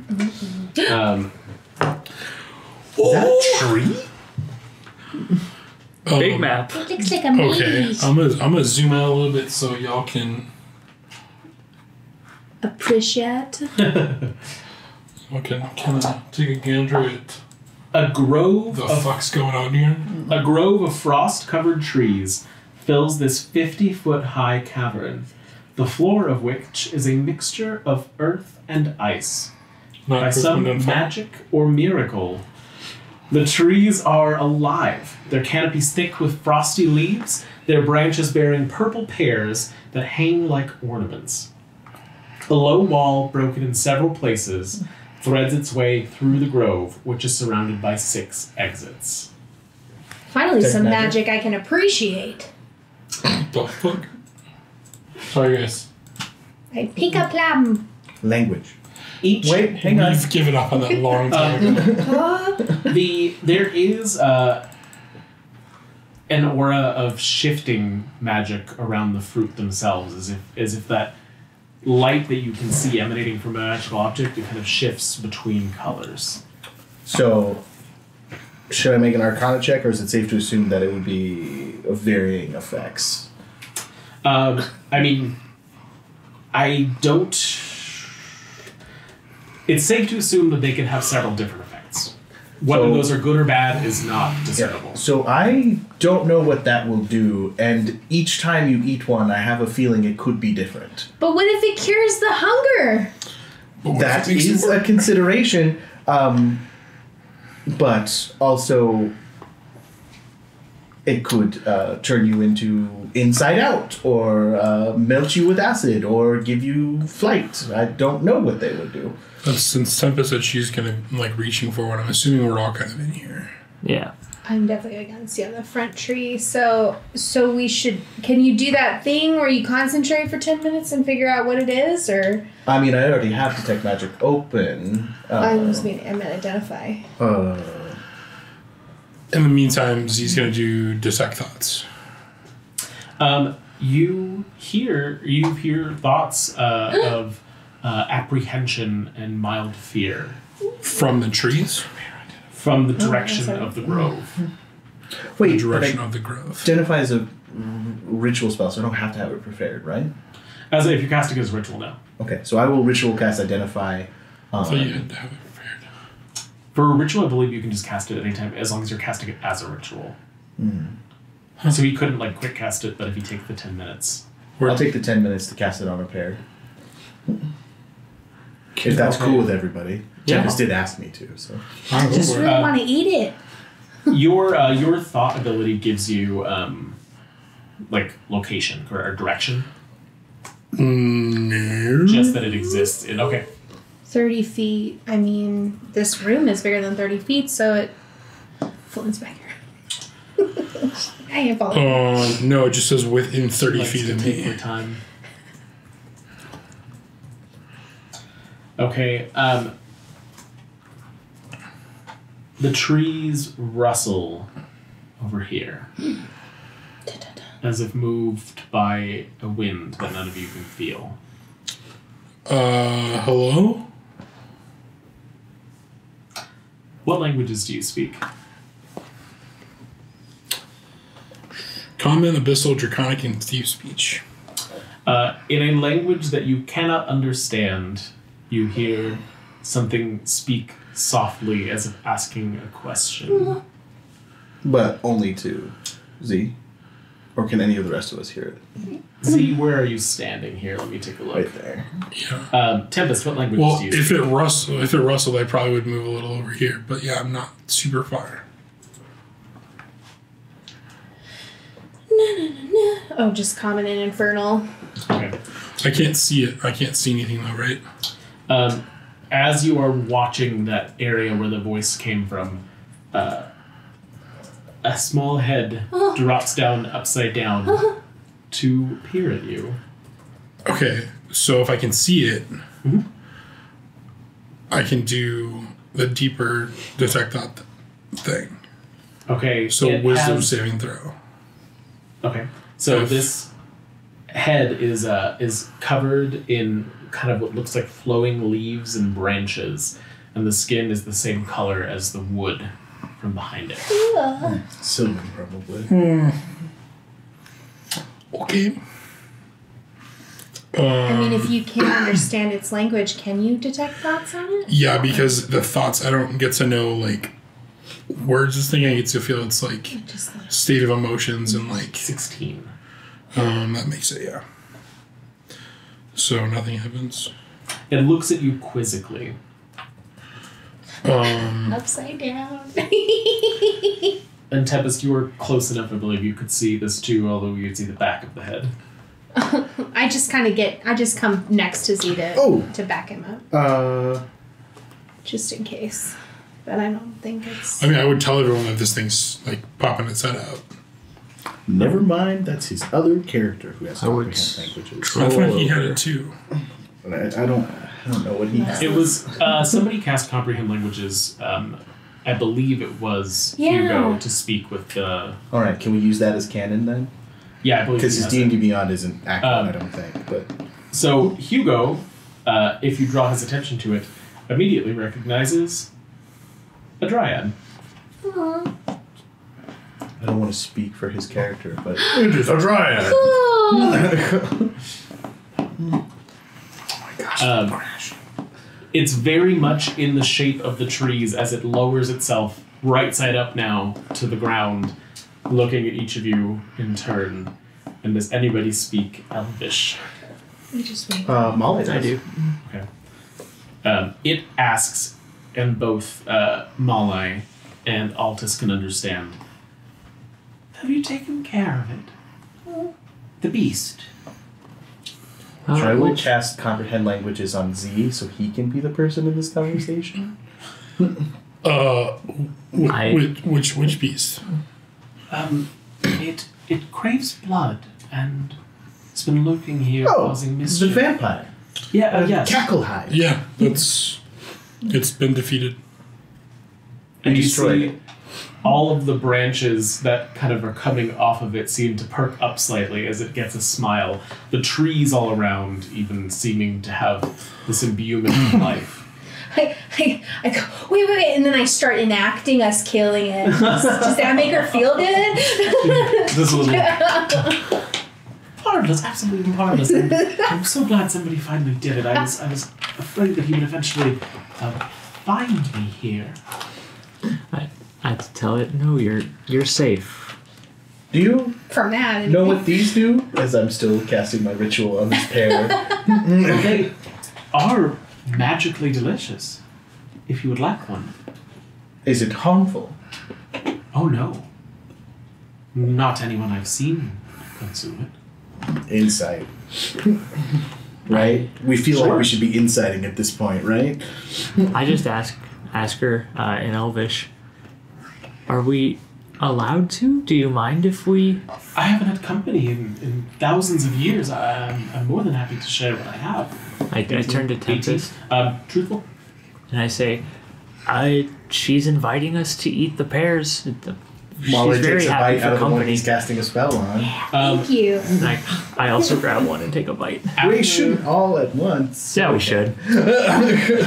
C: Is that a tree?
E: Big map.
D: It looks like a maze.
B: Okay, I'm gonna zoom out a little bit so y'all can.
D: Appreciate.
B: Okay, can I take a gander at
A: A grove
B: the
A: of
B: fuck's going on here?
A: A grove of frost-covered trees fills this 50-foot high cavern, the floor of which is a mixture of earth and ice.
B: Not
A: By some
B: Earth, Wind, and Fire?
A: magic or miracle, the trees are alive, their canopies thick with frosty leaves, their branches bearing purple pears that hang like ornaments. A low wall, broken in several places, threads its way through the grove, which is surrounded by 6 exits.
D: Finally,
C: Take
D: some
C: magic.
D: magic I can appreciate.
B: The fuck? Sorry, guys.
D: I pick up lamb.
C: Language.
A: Each
C: Wait, hang on.
B: We've given up on that long time ago.
A: There is an aura of shifting magic around the fruit themselves, as if that light that you can see emanating from a magical object, it kind of shifts between colors.
C: So, should I make an Arcana check, or is it safe to assume that it would be of varying effects?
A: I mean, I don't. It's safe to assume that they can have several different effects. Whether
C: So-
A: those are good or bad is not discernible.
C: So I don't know what that will do, and each time you eat one, I have a feeling it could be different.
D: But what if it cures the hunger?
B: But what
C: That
B: if it makes
C: is
B: it
C: a
B: work?
C: consideration, but also it could turn you into inside out, or melt you with acid, or give you flight. I don't know what they would do.
B: Since Tempest said she's kind of like reaching forward, I'm assuming we're all kind of in here.
E: Yeah.
D: I'm definitely going to see on the front tree. So we should. Can you do that thing where you concentrate for 10 minutes and figure out what it is, or?
C: I mean, I already have Detect Magic open.
D: I meant identify.
B: In the meantime, Z's gonna do Dissect Thoughts.
A: You hear thoughts of apprehension and mild fear
B: From the trees?
A: from the direction
D: sorry.
A: of the grove.
C: Wait,
B: The direction
C: but
B: of the grove.
C: identify is a ritual spell, so I don't have to have it prepared, right?
A: If you're casting as ritual now.
C: Okay, so I will ritual cast Identify.
B: So you had to have it prepared.
A: For a ritual, I believe you can just cast it at any time as long as you're casting it as a ritual. So he couldn't quick cast it, but if you take the 10 minutes.
C: I'll take the 10 minutes to cast it on a pair. If that's cool with everybody.
E: Yeah.
C: Tempest did ask me to, so.
B: I'll go
D: Just
B: for it.
D: really want to eat it.
A: Your thought ability gives you like location or direction.
B: No.
A: Just that it exists in
D: 30 feet. I mean, this room is bigger than 30 feet, so it floats back here. I ain't following.
B: No, it just says within 30 feet of
A: take
B: me.
A: your time. Okay. The trees rustle over here, as if moved by a wind that none of you can feel.
B: Hello?
A: What languages do you speak?
B: Common, Abyssal, Draconic, and Thief speech.
A: In a language that you cannot understand, you hear something speak softly as if asking a question.
C: But only to Z. Or can any of the rest of us hear it?
A: Z, where are you standing here? Let me take a look.
C: Right there.
B: Yeah.
A: Tempest, what languages
B: Well,
A: do you
B: if
A: speak?
B: it rustled, I probably would move a little over here. But yeah, I'm not super far.
D: Oh, just common and infernal.
A: Okay.
B: I can't see it. I can't see anything though, right?
A: As you are watching that area where the voice came from, a small head drops down upside down to peer at you.
B: Okay, so if I can see it, I can do the deeper detect that thing.
A: Okay.
B: So
A: it
B: wisdom
A: has-
B: saving throw.
A: Okay. So
B: Yes.
A: this head is covered in kind of what looks like flowing leaves and branches, and the skin is the same color as the wood from behind it.
C: Sylvan, probably.
B: Okay.
D: I mean, if you can't understand its language, can you detect thoughts on it?
B: Yeah, because the thoughts, I don't get to know, like, words this thing. I get to feel its, like,
D: Just like,
B: state of emotions and, like,
A: 16.
B: that makes it, yeah. So nothing happens.
A: It looks at you quizzically.
D: upside down.
A: And Tempest, you were close enough, I believe, you could see this too, although you could see the back of the head.
D: I just come next to Z to back him up. Just in case. But I don't think it's...
B: I mean, I would tell everyone that this thing's, like, popping its head out.
C: Never mind, that's his other character who has
E: I would
C: comprehend languages.
B: I thought he had
E: over.
B: it, too.
C: But I don't know what he has.
A: It was, somebody cast Comprehend Languages, I believe it was
D: Yeah.
A: Hugo to speak with the...
C: Alright, can we use that as canon then?
A: Yeah, I believe
C: Because
A: he
C: his
A: has it.
C: D&D Beyond isn't active, I don't think. But
A: So Hugo, if you draw his attention to it, immediately recognizes a dryad.
D: Aw.
C: I don't want to speak for his character, but it is a dryad.
D: Cool.
A: It's very much in the shape of the trees as it lowers itself right side up now to the ground, looking at each of you in turn. And does anybody speak Elvish?
D: We just wait.
C: Molly does.
E: I do.
A: Okay. It asks, and both Malai and Altus can understand. Have you taken care of it? The beast.
C: I will cast Comprehend Languages on Z so he can be the person in this conversation.
B: Which beast?
A: It craves blood and it's been lurking here causing
C: the
A: mischief.
C: vampire.
A: Yeah, yes.
C: Cacklehide.
B: Yeah, it's been defeated.
A: And you
C: destroyed
A: see
C: it.
A: all of the branches that kind of are coming off of it seem to perk up slightly as it gets a smile. The trees all around even seeming to have this imbuement of life.
D: I go, wait, and then I start enacting us killing it. Does that make her feel good?
A: This was harmless, absolutely harmless. And I'm so glad somebody finally did it. I was afraid that he would eventually find me here.
E: I had to tell it, no, you're safe.
C: Do you
D: From that.
C: know what these do? As I'm still casting my ritual on this pair.
A: Well, they are magically delicious, if you would like one.
C: Is it harmful?
A: Oh Oh no. Not anyone I've seen consume it.
C: Insight. Right? We feel like
A: Sure.
C: we should be inciting at this point, right?
E: I just ask her in Elvish, are we allowed to? Do you mind if we...
A: I haven't had company in thousands of years. I'm more than happy to share what I have.
E: I turn to Tempest
A: Truthful?
E: and I say, she's inviting us to eat the pears.
C: Mahler
E: She's very
C: takes a
E: happy
C: bite
E: for
C: out of the one
E: company.
C: he's casting a spell on.
D: Thank you.
E: And I also grab one and take a bite.
C: We shouldn't all at once.
E: Yeah, we should.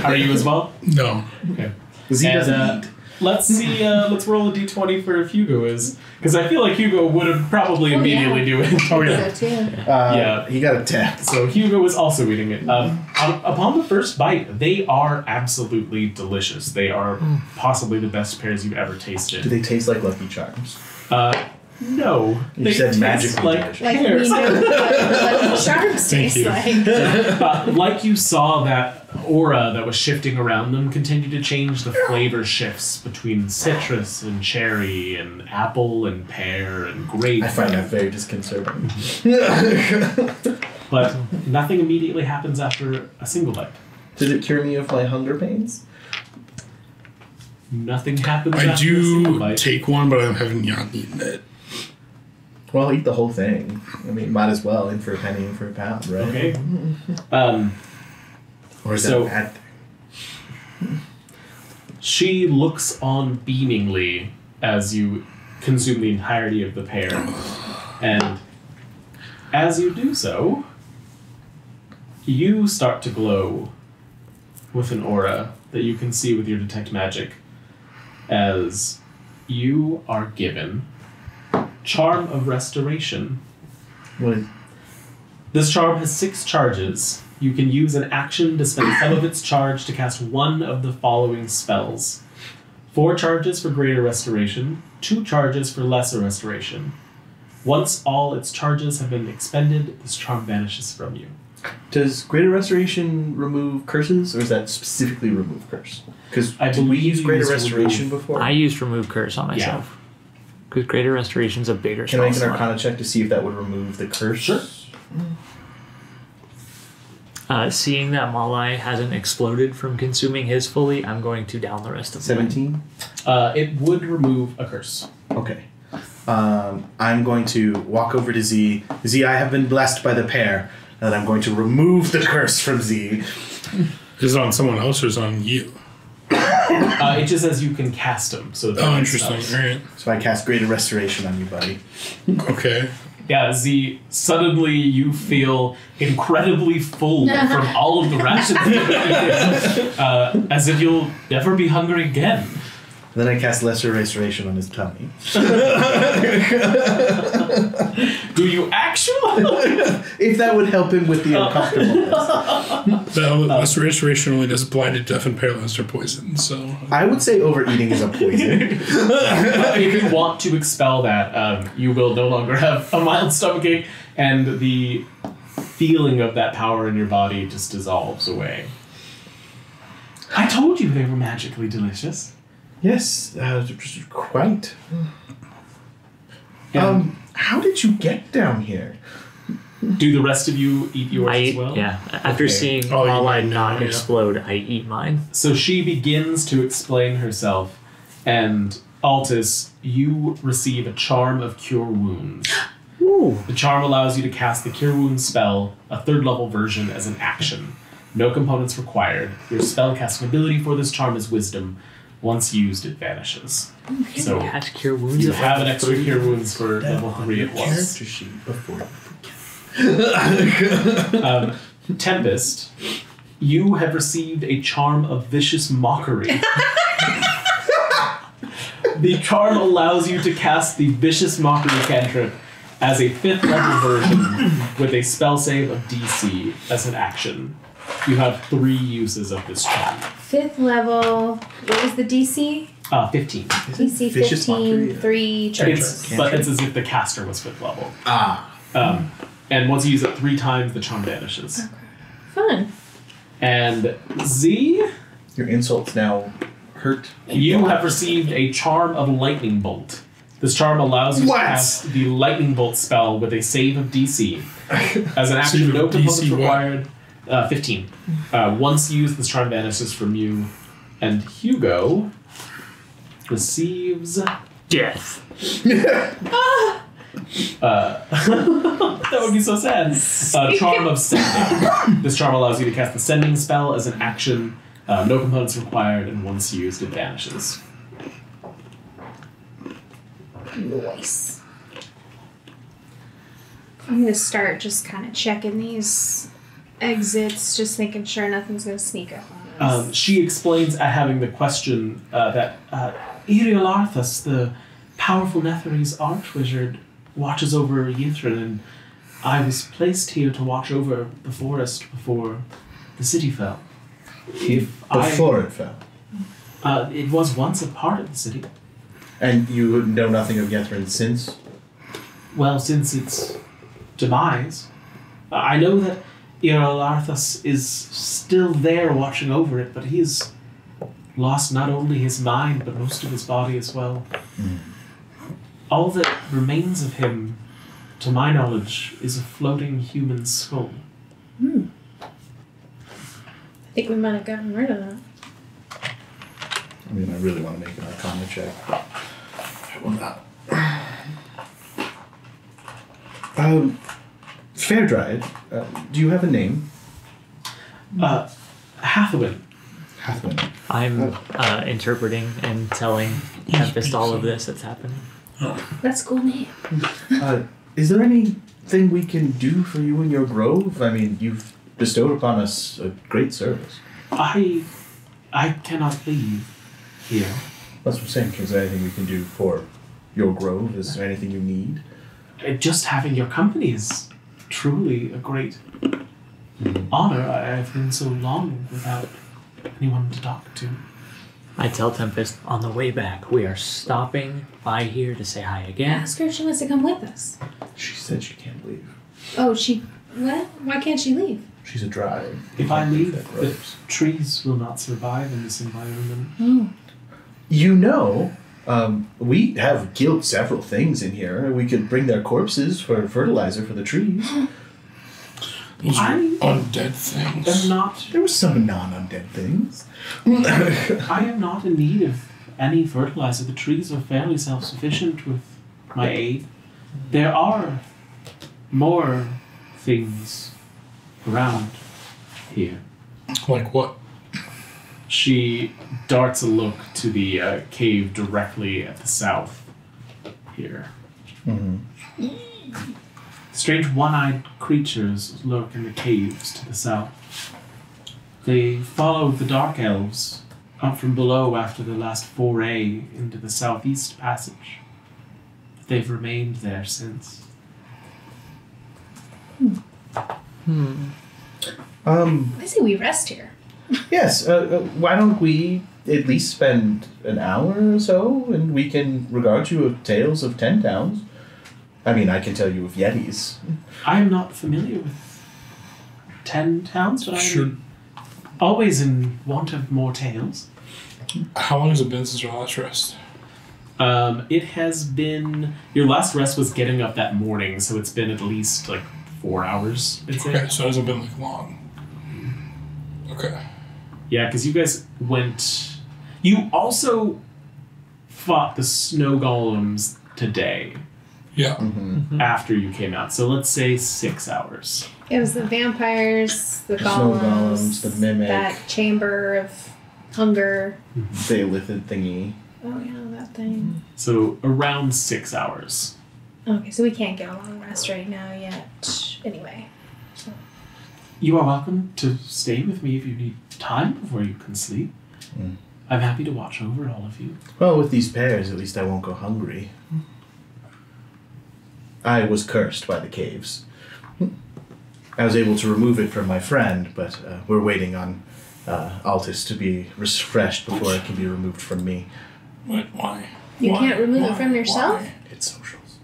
A: Are you as well?
B: No.
A: Okay.
C: Because he
A: And,
C: doesn't eat.
A: Let's see. Let's roll a d20 for if Hugo is, because I feel like Hugo would have probably immediately do it.
B: Oh, yeah.
D: So too.
A: yeah.
C: He got a 10.
A: So Hugo is also eating it. Upon the first bite, they are absolutely delicious. They are possibly the best pears you've ever
C: Do
A: tasted.
C: they taste like Lucky Charms?
A: No,
C: You
A: they
C: said
A: taste
C: magically
A: like
C: delicious.
D: Like
A: pears.
D: we know what Lucky Charms
B: Thank
D: taste
B: you.
D: like.
A: Like you saw that aura that was shifting around them continue to change. The flavor shifts between citrus and cherry and apple and pear and grape.
C: I find that very disconcerting.
A: But nothing immediately happens after a single bite.
C: Does it cure me of my hunger pains?
A: Nothing happens
B: I
A: after a single
B: do
A: bite.
B: take one, but I haven't yet eaten it.
C: Well, I'll eat the whole thing. I mean, might as well. In for a penny, in for a pound, right?
A: Okay.
C: Or is
A: So-
C: that a bad thing?
A: She looks on beamingly as you consume the entirety of the pear. And as you do so, you start to glow with an aura that you can see with your detect magic as you are given Charm of Restoration.
C: What is,
A: This charm has 6 charges. You can use an action to spend some of its charge to cast one of the following spells. 4 charges for greater restoration, 2 charges for lesser restoration. Once all its charges have been expended, this charm vanishes from you.
C: does Greater Restoration remove curses, or is that specifically remove curse? Because
A: I
C: did we
A: believe
C: use
A: you
C: Greater
A: used
C: Restoration
A: remove-
C: before?
E: I used Remove Curse on myself. Because Greater Restoration's a bigger
C: Can I
E: spell
C: make an
E: slot.
C: Arcana check to see if that would remove the curse?
A: Sure.
E: Seeing that Malai hasn't exploded from consuming his fully, I'm going to down the rest of mine.
C: 17?
A: It would remove a curse.
C: Okay. I'm going to walk over to Z. Z, I have been blessed by the pear, and I'm going to remove the curse from Z.
B: Is it on someone else or is it on you?
A: It just says you can cast them. So
B: Oh, interesting. All right.
C: So I cast Greater Restoration on you, buddy.
B: Okay.
A: Yeah, Z, suddenly you feel incredibly full from all of the rations you've eaten, as if you'll never be hungry again.
C: Then I cast Lesser Restoration on his tummy.
A: Do you actually?
C: If that would help him with the uncomfortableness.
B: The restoration only does blinded, deaf, and paralyzed or poison, so...
C: I would say overeating is a poison.
A: If you want to expel that, you will no longer have a mild stomachache, and the feeling of that power in your body just dissolves away. I told you they were magically delicious.
C: Yes, quite.
A: Yeah.
C: How did you get down here?
A: Do the rest of you eat yours
E: I
A: as
E: eat,
A: well?
E: yeah. After
C: Okay.
E: seeing
B: Oh, you
E: Malai
B: might
E: not
B: know, yeah.
E: explode, I eat mine.
A: So she begins to explain herself, and Altus, you receive a charm of Cure Wounds.
E: Ooh.
A: The charm allows you to cast the Cure Wounds spell, a 3rd level version, as an action. No components required. Your spellcasting ability for this charm is Wisdom. Once used, it vanishes. So
E: Cast Cure Wounds.
A: you
E: at
A: have an
E: level
A: extra
E: 3.
A: Cure Wounds for level 3 it was.
C: Character sheet before you forget.
A: Tempest, you have received a charm of Vicious Mockery. The charm allows you to cast the Vicious Mockery cantrip as a 5th level version with a spell save of DC as an action. You have 3 uses of this charm.
D: 5th level. What was the DC?
A: 15.
D: DC
C: Vicious
D: 15,
C: Mockery?
D: 3 charges.
A: But it's as if the caster was 5th level.
C: Ah.
A: And once you use it 3 times, the charm vanishes.
D: Fun.
A: And Z,
C: Your insults now hurt?
A: You have received a charm of lightning bolt. This charm allows you to cast the lightning bolt spell with a save of DC. As an action, no components required. 15. Once used, this charm vanishes from you, and Hugo receives
E: Death.
A: that would be so sad. Charm of Sending. This charm allows you to cast the Sending spell as an action. No components required, and once used, it vanishes.
D: Nice. I'm gonna start just kind of checking these exits, just making sure nothing's gonna sneak up on us.
A: She explains at having the question that Eriolarthus, the powerful Nethery's archwizard, watches over Yithrin, and I was placed here to watch over the forest before the city fell.
C: Before it fell.
A: It was once a part of the city.
C: And you know nothing of Yethrin since?
A: Well, since its demise, I know that Eriolarthus is still there watching over it, but he's lost not only his mind, but most of his body as well. All that remains of him, to my knowledge, is a floating human skull.
D: I think we might have gotten rid of that.
C: I mean, I really want to make an Arcana check. I will not. Fair Dryad, do you have a name?
A: Hathawin.
C: Hathawin.
E: I'm interpreting and telling Tempest all of this that's happening.
D: That's a cool name.
C: Is there anything we can do for you in your grove? I mean, you've bestowed upon us a great service.
A: I cannot leave here.
C: That's what I'm saying. Is there anything we can do for your grove? Is there anything you need?
A: Just having your company is truly a great honor. I've been so long without anyone to talk to.
E: I tell Tempest on the way back, we are stopping by here to say hi again.
D: Ask her if she wants to come with us.
C: She said she can't leave.
D: Oh, what? Why can't she leave?
C: She's a drive.
A: If I leave, the trees will not survive in this environment.
D: Oh.
C: You know, we have killed several things in here. We could bring their corpses for fertilizer for the trees.
B: Those are undead things.
A: I'm not.
C: There were some non-undead things.
A: I am not in need of any fertilizer. The trees are fairly self-sufficient with my aid. There are more things around here.
B: Like what?
A: She darts a look to the cave directly at the south here. Strange one-eyed creatures lurk in the caves to the south. They followed the dark elves up from below after the last foray into the southeast passage. They've remained there since.
D: I say we rest here.
C: Yes, why don't we at least spend an hour or so and we can regard you of tales of 10 towns? I mean, I can tell you of Yetis.
A: I am not familiar with 10 towns, but
B: Sure.
A: I'm always in want of more tales.
B: How long has it been since your last rest?
A: It has been... Your last rest was getting up that morning, so it's been at least, 4 hours, I'd say.
B: Okay, so it hasn't been, long. Okay.
A: Yeah, because you guys went... You also fought the snow golems today
B: Yeah.
A: after you came out, so let's say 6 hours.
D: It was the vampires, the
C: snow
D: golems,
C: golems, the mimic.
D: that chamber of hunger.
C: The illithid thingy.
D: Oh yeah, that thing.
A: So around 6 hours.
D: Okay, so we can't get a long rest right now yet. Anyway.
A: You are welcome to stay with me if you need time before you can sleep. I'm happy to watch over all of you.
C: Well, with these pears, at least I won't go hungry. I was cursed by the caves. I was able to remove it from my friend, but we're waiting on Altus to be refreshed before it can be removed from me.
B: What? Why?
D: You
B: Why?
D: can't remove it
B: Why?
D: from yourself?
B: Why?
C: It's socials.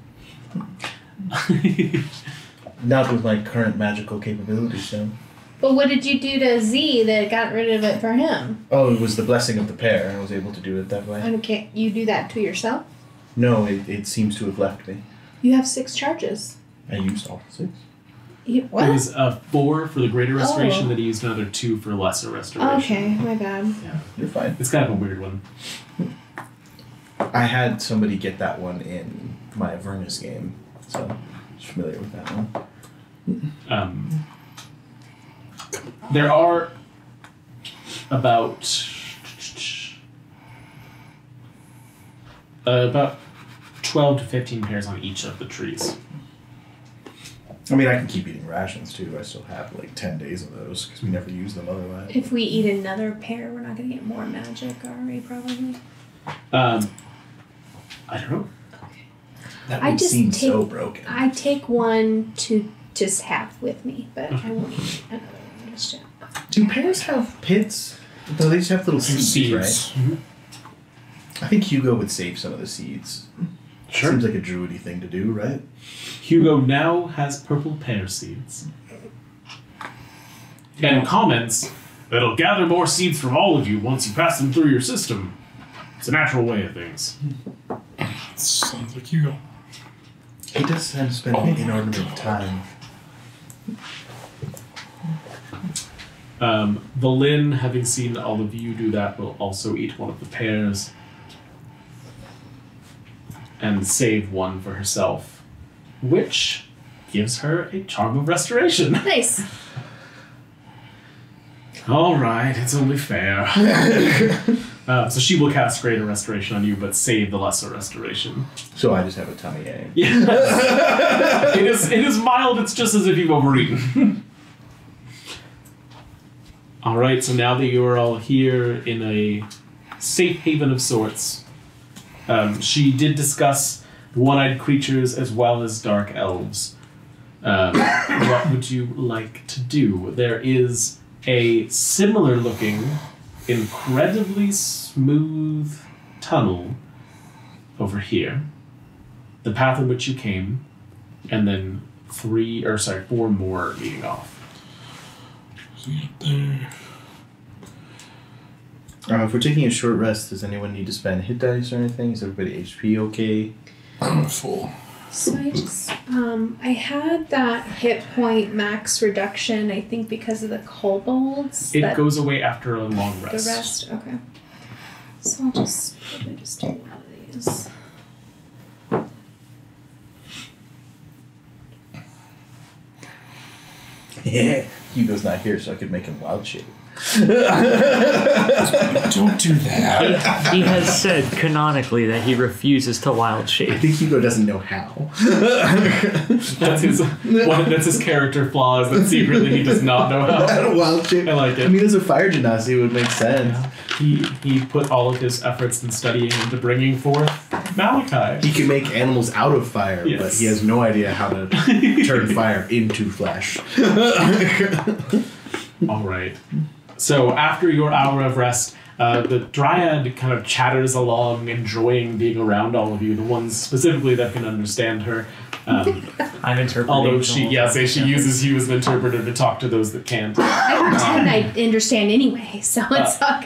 C: Not with my current magical capabilities, so.
D: But what did you do to Z that got rid of it for him?
C: Oh, it was the blessing of the pear. I was able to do it that way.
D: And can't you do that to yourself?
C: No, it seems to have left me.
D: You have 6 charges.
C: I used all 6.
D: What?
A: It was 4 for the greater restoration,
D: Oh.
A: then he used another 2 for lesser restoration.
D: Okay, my bad.
A: Yeah.
C: You're fine.
A: It's kind of a weird one.
C: I had somebody get that one in my Avernus game, so I'm familiar with that one.
A: There are about 12 to 15 pears on each of the trees.
C: I mean, I can keep eating rations too. I still have like 10 days of those because we never use them otherwise.
D: If we eat another pear, we're not going to get more magic, are we? Probably.
A: I don't know.
C: That
D: I
C: would
D: just
C: seem
D: take-
C: so broken.
D: I take one to just have with me, but I won't eat another one just yet.
C: Do pears have pits? No, they just have little seeds, right?
A: Mhm.
C: I think Hugo would save some of the seeds.
A: Sure.
C: Seems like a druidy thing to do, right?
A: Hugo now has purple pear seeds. And comments, it'll gather more seeds from all of you once you pass them through your system. It's a natural way of things.
B: Sounds like you go.
C: He does spend an inordinate amount of time.
A: Valin, having seen all of you do that, will also eat one of the pears and save one for herself, which gives her a charm of restoration.
D: Nice.
A: All right, it's only fair. So she will cast greater restoration on you, but save the lesser restoration.
C: So I just have a tummy ache.
A: Yeah. It is mild. It's just as if you've overeaten. All right. So now that you are all here in a safe haven of sorts, she did discuss one-eyed creatures as well as dark elves. What would you like to do? There is a similar-looking, incredibly smooth tunnel over here. The path in which you came, and then 4 more leading off.
B: See it there.
C: If we're taking a short rest, does anyone need to spend hit dice or anything? Is everybody HP okay?
B: I'm full.
D: So I just, I had that hit point max reduction, I think because of the kobolds.
A: It
D: that
A: goes away after a long rest.
D: The rest, okay. So I'll just probably just do one of these.
C: Yeah. Hugo's not here, so I could make him wild shape.
B: Don't do that.
E: He has said canonically that he refuses to wild
C: I
E: shape.
C: think Hugo doesn't know how.
A: That's his character flaw, is that secretly he does not know how.
C: Wild shape.
A: I like it.
C: I mean, as a fire genasi, it would make sense.
A: He put all of his efforts in studying into bringing forth Malachi.
C: He can make animals out of fire, but
A: Yes.
C: he has no idea how to turn fire into flesh.
A: All right. So after your hour of rest, the dryad kind of chatters along, enjoying being around all of you. The ones specifically that can understand her.
E: I'm interpreting.
A: Although
E: the
A: she
E: whole thing.
A: uses you as an interpreter to talk to those that can't.
D: I pretend I understand anyway, so it's all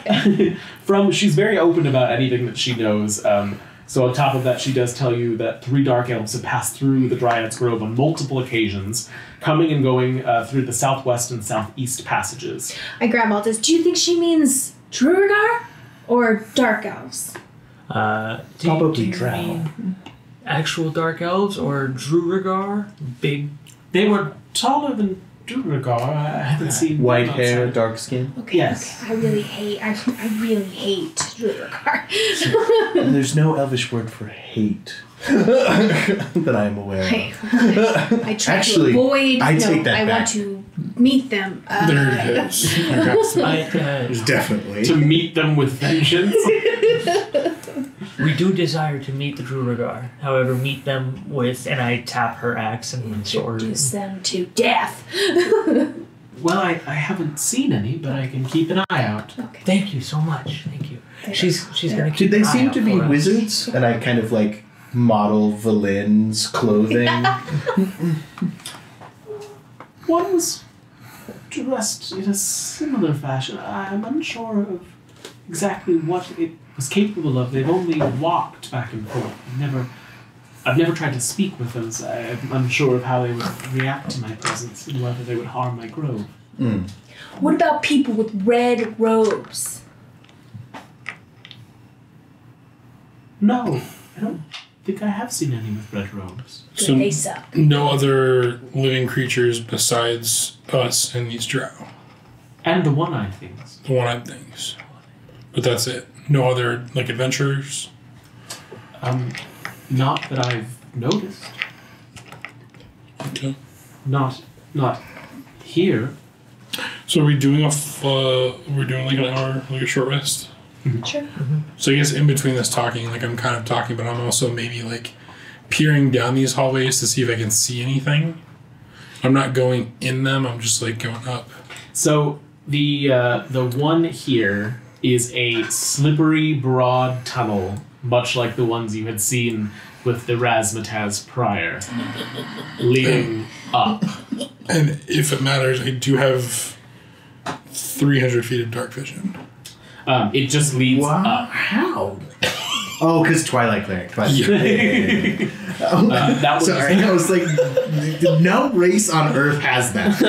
D: good.
A: She's very open about anything that she knows. So on top of that, she does tell you that 3 dark elves have passed through the Dryad's Grove on multiple occasions, coming and going through the southwest and southeast passages.
D: I grab all this. Do you think she means Druigar or dark elves?
C: Probably
E: do you
C: drow.
E: mean actual dark elves or Druigar? Big.
A: They were taller than Duragar. I haven't seen
C: White
A: them
C: hair,
A: outside.
C: dark skin.
D: Okay.
A: Yes.
D: Okay. I really hate Druigar.
C: There's no elvish word for hate that I am aware of.
D: I try
C: Actually,
D: to avoid.
C: I take that
D: I
C: back.
D: want to meet them.
B: There it is. I got some.
C: There's definitely.
A: To meet them with vengeance.
E: We do desire to meet the Druigar. However, meet them with, and I tap her axe and sword.
D: Introduce them to death.
A: Well, I haven't seen any, but I can keep an eye out.
D: Okay.
E: Thank you so much. Thank you. She's gonna keep
C: Did they
E: an eye
C: seem
E: out
C: to be
E: for us.
C: wizards? And I kind of like model Valin's clothing.
A: One was dressed in a similar fashion. I'm unsure of exactly what it was capable of. They've only walked back and forth. I've never tried to speak with them, so I'm unsure of how they would react to my presence and whether they would harm my grove.
C: Mm.
D: What about people with red robes?
A: No, I don't think I have seen any with red robes.
B: So
D: They suck.
B: no other living creatures besides us and these drow.
A: And the one-eyed things.
B: The one-eyed things. But that's it. No other, like, adventurers?
A: Not that I've noticed.
B: Okay.
A: Not here.
B: So are we doing we're doing like an hour, like a short rest?
D: Sure.
B: So I guess in between this talking, like I'm kind of talking, but I'm also maybe like peering down these hallways to see if I can see anything. I'm not going in them, I'm just like going up.
A: So the one here is a slippery, broad tunnel, much like the ones you had seen with the razzmatazz prior, leading up.
B: And if it matters, I do have 300 feet of dark vision.
A: It just leads up.
C: How? Oh, because Twilight Cleric.
B: Yeah.
A: That was
C: Sorry, I was like, no race on Earth has that.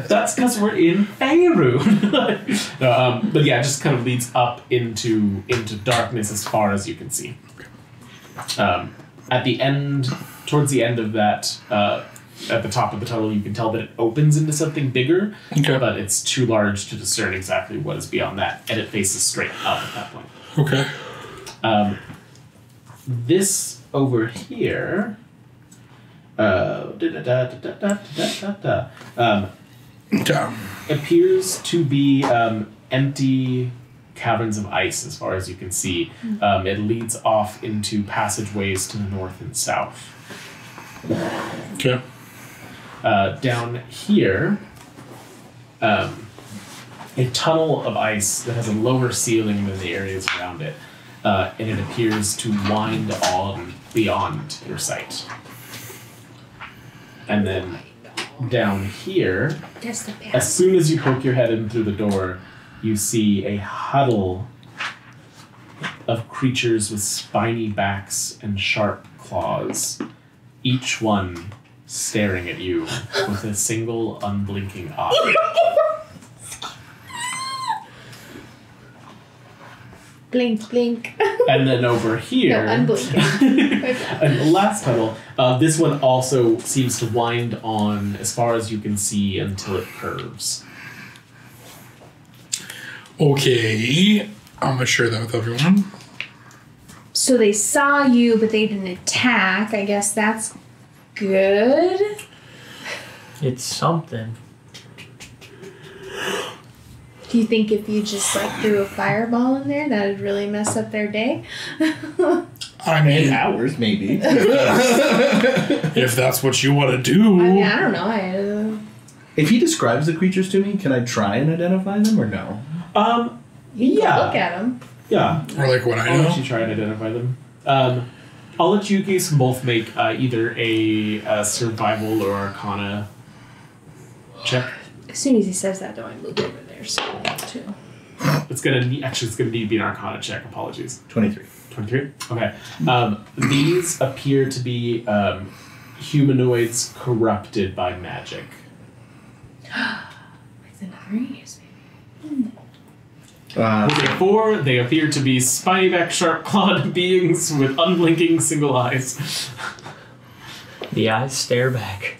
A: That's because we're in Faerun. But yeah, it just kind of leads up into darkness as far as you can see. At the end, towards the end of that, at the top of the tunnel, you can tell that it opens into something bigger,
B: Okay.
A: but it's too large to discern exactly what is beyond that, and it faces straight up at that point.
B: Okay.
A: This over here.
B: Yeah.
A: Appears to be empty caverns of ice as far as you can see. It leads off into passageways to the north and south.
B: Okay.
A: Down here, a tunnel of ice that has a lower ceiling than the areas around it, and it appears to wind on beyond your sight. And then down here,
D: Just the path.
A: as soon as you poke your head in through the door, you see a huddle of creatures with spiny backs and sharp claws, each one staring at you with a single unblinking eye.
D: Blink, blink.
A: And then over here,
D: No, unblinking.
A: and the last tunnel, this one also seems to wind on as far as you can see until it curves.
B: Okay. I'm gonna share that with everyone.
D: So they saw you, but they didn't attack. I guess that's good.
E: It's something.
D: Do you think if you just like threw a fireball in there, that'd really mess up their day?
B: I mean,
C: Hours, maybe.
B: if that's what you want to do.
D: I mean, I don't know.
C: If he describes the creatures to me, can I try and identify them or no?
D: You
A: Yeah.
D: look at them.
A: Yeah.
B: Or like what I
A: I'll
B: know.
A: let you try and identify them. I'll let you guys both make either a survival or arcana check.
D: As soon as he says that, though, I move over there, so too.
A: It's gonna need to be an arcana check. Apologies.
C: 23.
A: 23? Okay. These appear to be humanoids corrupted by magic.
D: With another race,
A: Therefore, they appear to be spiny-backed, sharp-clawed beings with unblinking single eyes.
E: The eyes stare back.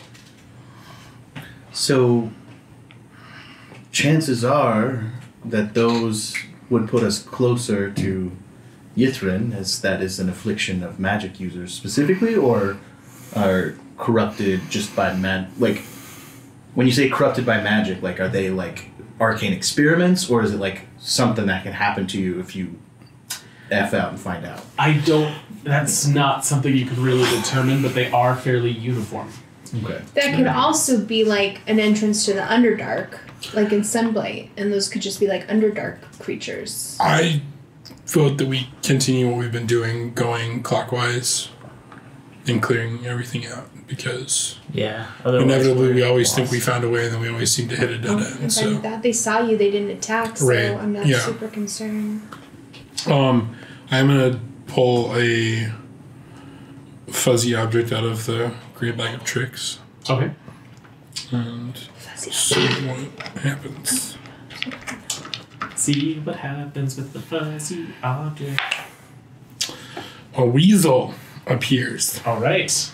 C: So, chances are that those would put us closer to Yithrin, as that is an affliction of magic users specifically, or are corrupted just by like, when you say corrupted by magic, like, are they like arcane experiments, or is it like something that can happen to you if you F out and find out?
A: That's not something you can really determine, but they are fairly uniform.
C: Okay.
D: That could also be like an entrance to the Underdark, like in Sunblight, and those could just be like Underdark creatures.
B: I vote that we continue what we've been doing, going clockwise. and clearing everything out because
E: Yeah. Otherwise,
B: inevitably we
E: we're
B: always
E: lost.
B: think we found a way and then we always seem to hit a dead
D: And
B: end.
D: by
B: So
D: that they saw you, they didn't attack, so
B: Right,
D: I'm not
B: yeah.
D: super concerned.
B: I'm gonna pull a fuzzy object out of the green bag of tricks
A: Okay.
B: and see what happens.
A: See what happens with the fuzzy object.
B: A weasel appears.
A: All right.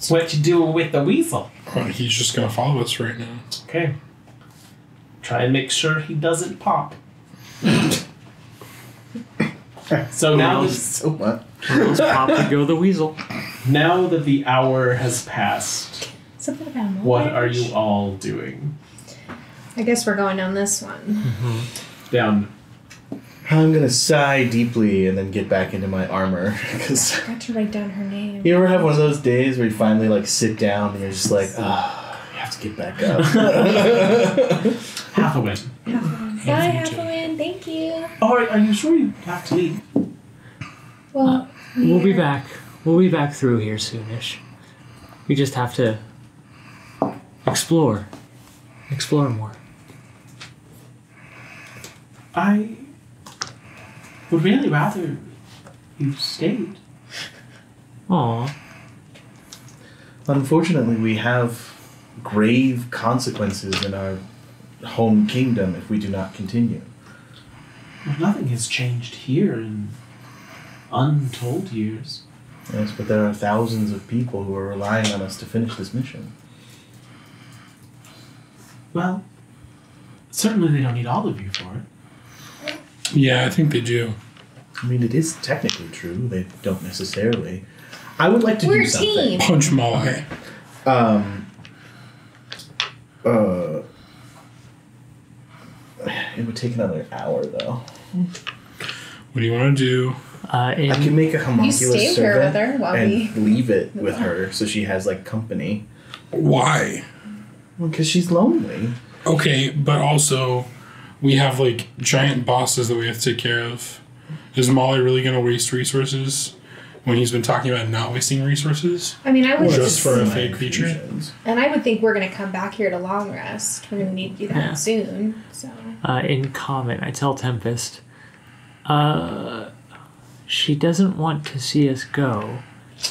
A: What you doing with the weasel?
B: He's just gonna follow us right now.
A: Okay. Try and make sure he doesn't pop. So now,
C: So what?
E: Let's pop and go the weasel.
A: now that the hour has passed,
D: Something about
A: what are you all doing?
D: I guess we're going on this one.
A: Down.
C: I'm gonna sigh deeply and then get back into my armor because
D: I got to write down her name.
C: you ever have one of those days where you finally like sit down and you're just like, ah, I have to get back up.
A: Half a win.
D: Bye, Halfwin. Thank you.
A: Oh, are you sure you have to leave?
D: Well,
E: We'll be back. We'll be back through here soonish. We just have to explore. Explore more.
A: I would really rather you stayed.
E: Aw.
C: Unfortunately, we have grave consequences in our home kingdom if we do not continue.
A: Well, nothing has changed here in untold years.
C: Yes, but there are thousands of people who are relying on us to finish this mission.
A: Well, certainly they don't need all of you for it.
B: Yeah, I think they do.
C: I mean, it is technically true. They don't necessarily. I would like to
D: we're
C: do
D: a
C: something.
D: team.
B: Punch them all away.
C: It would take another hour, though.
B: What do you want to do?
C: I can make a homunculus
D: stay here
C: servant
D: with her while
C: and
D: we-
C: leave it with her so she has, like, company.
B: Why?
C: Well, because she's lonely.
B: Okay, but also we have like giant bosses that we have to take care of. Is Molly really going to waste resources when he's been talking about not wasting resources
D: I mean, I would
B: just for a
C: My
B: fake creature?
C: infusions.
D: and I would think we're going to come back here to long rest. We're going to need to do that
E: Yeah.
D: soon. So
E: In comment, I tell Tempest, she doesn't want to see us go,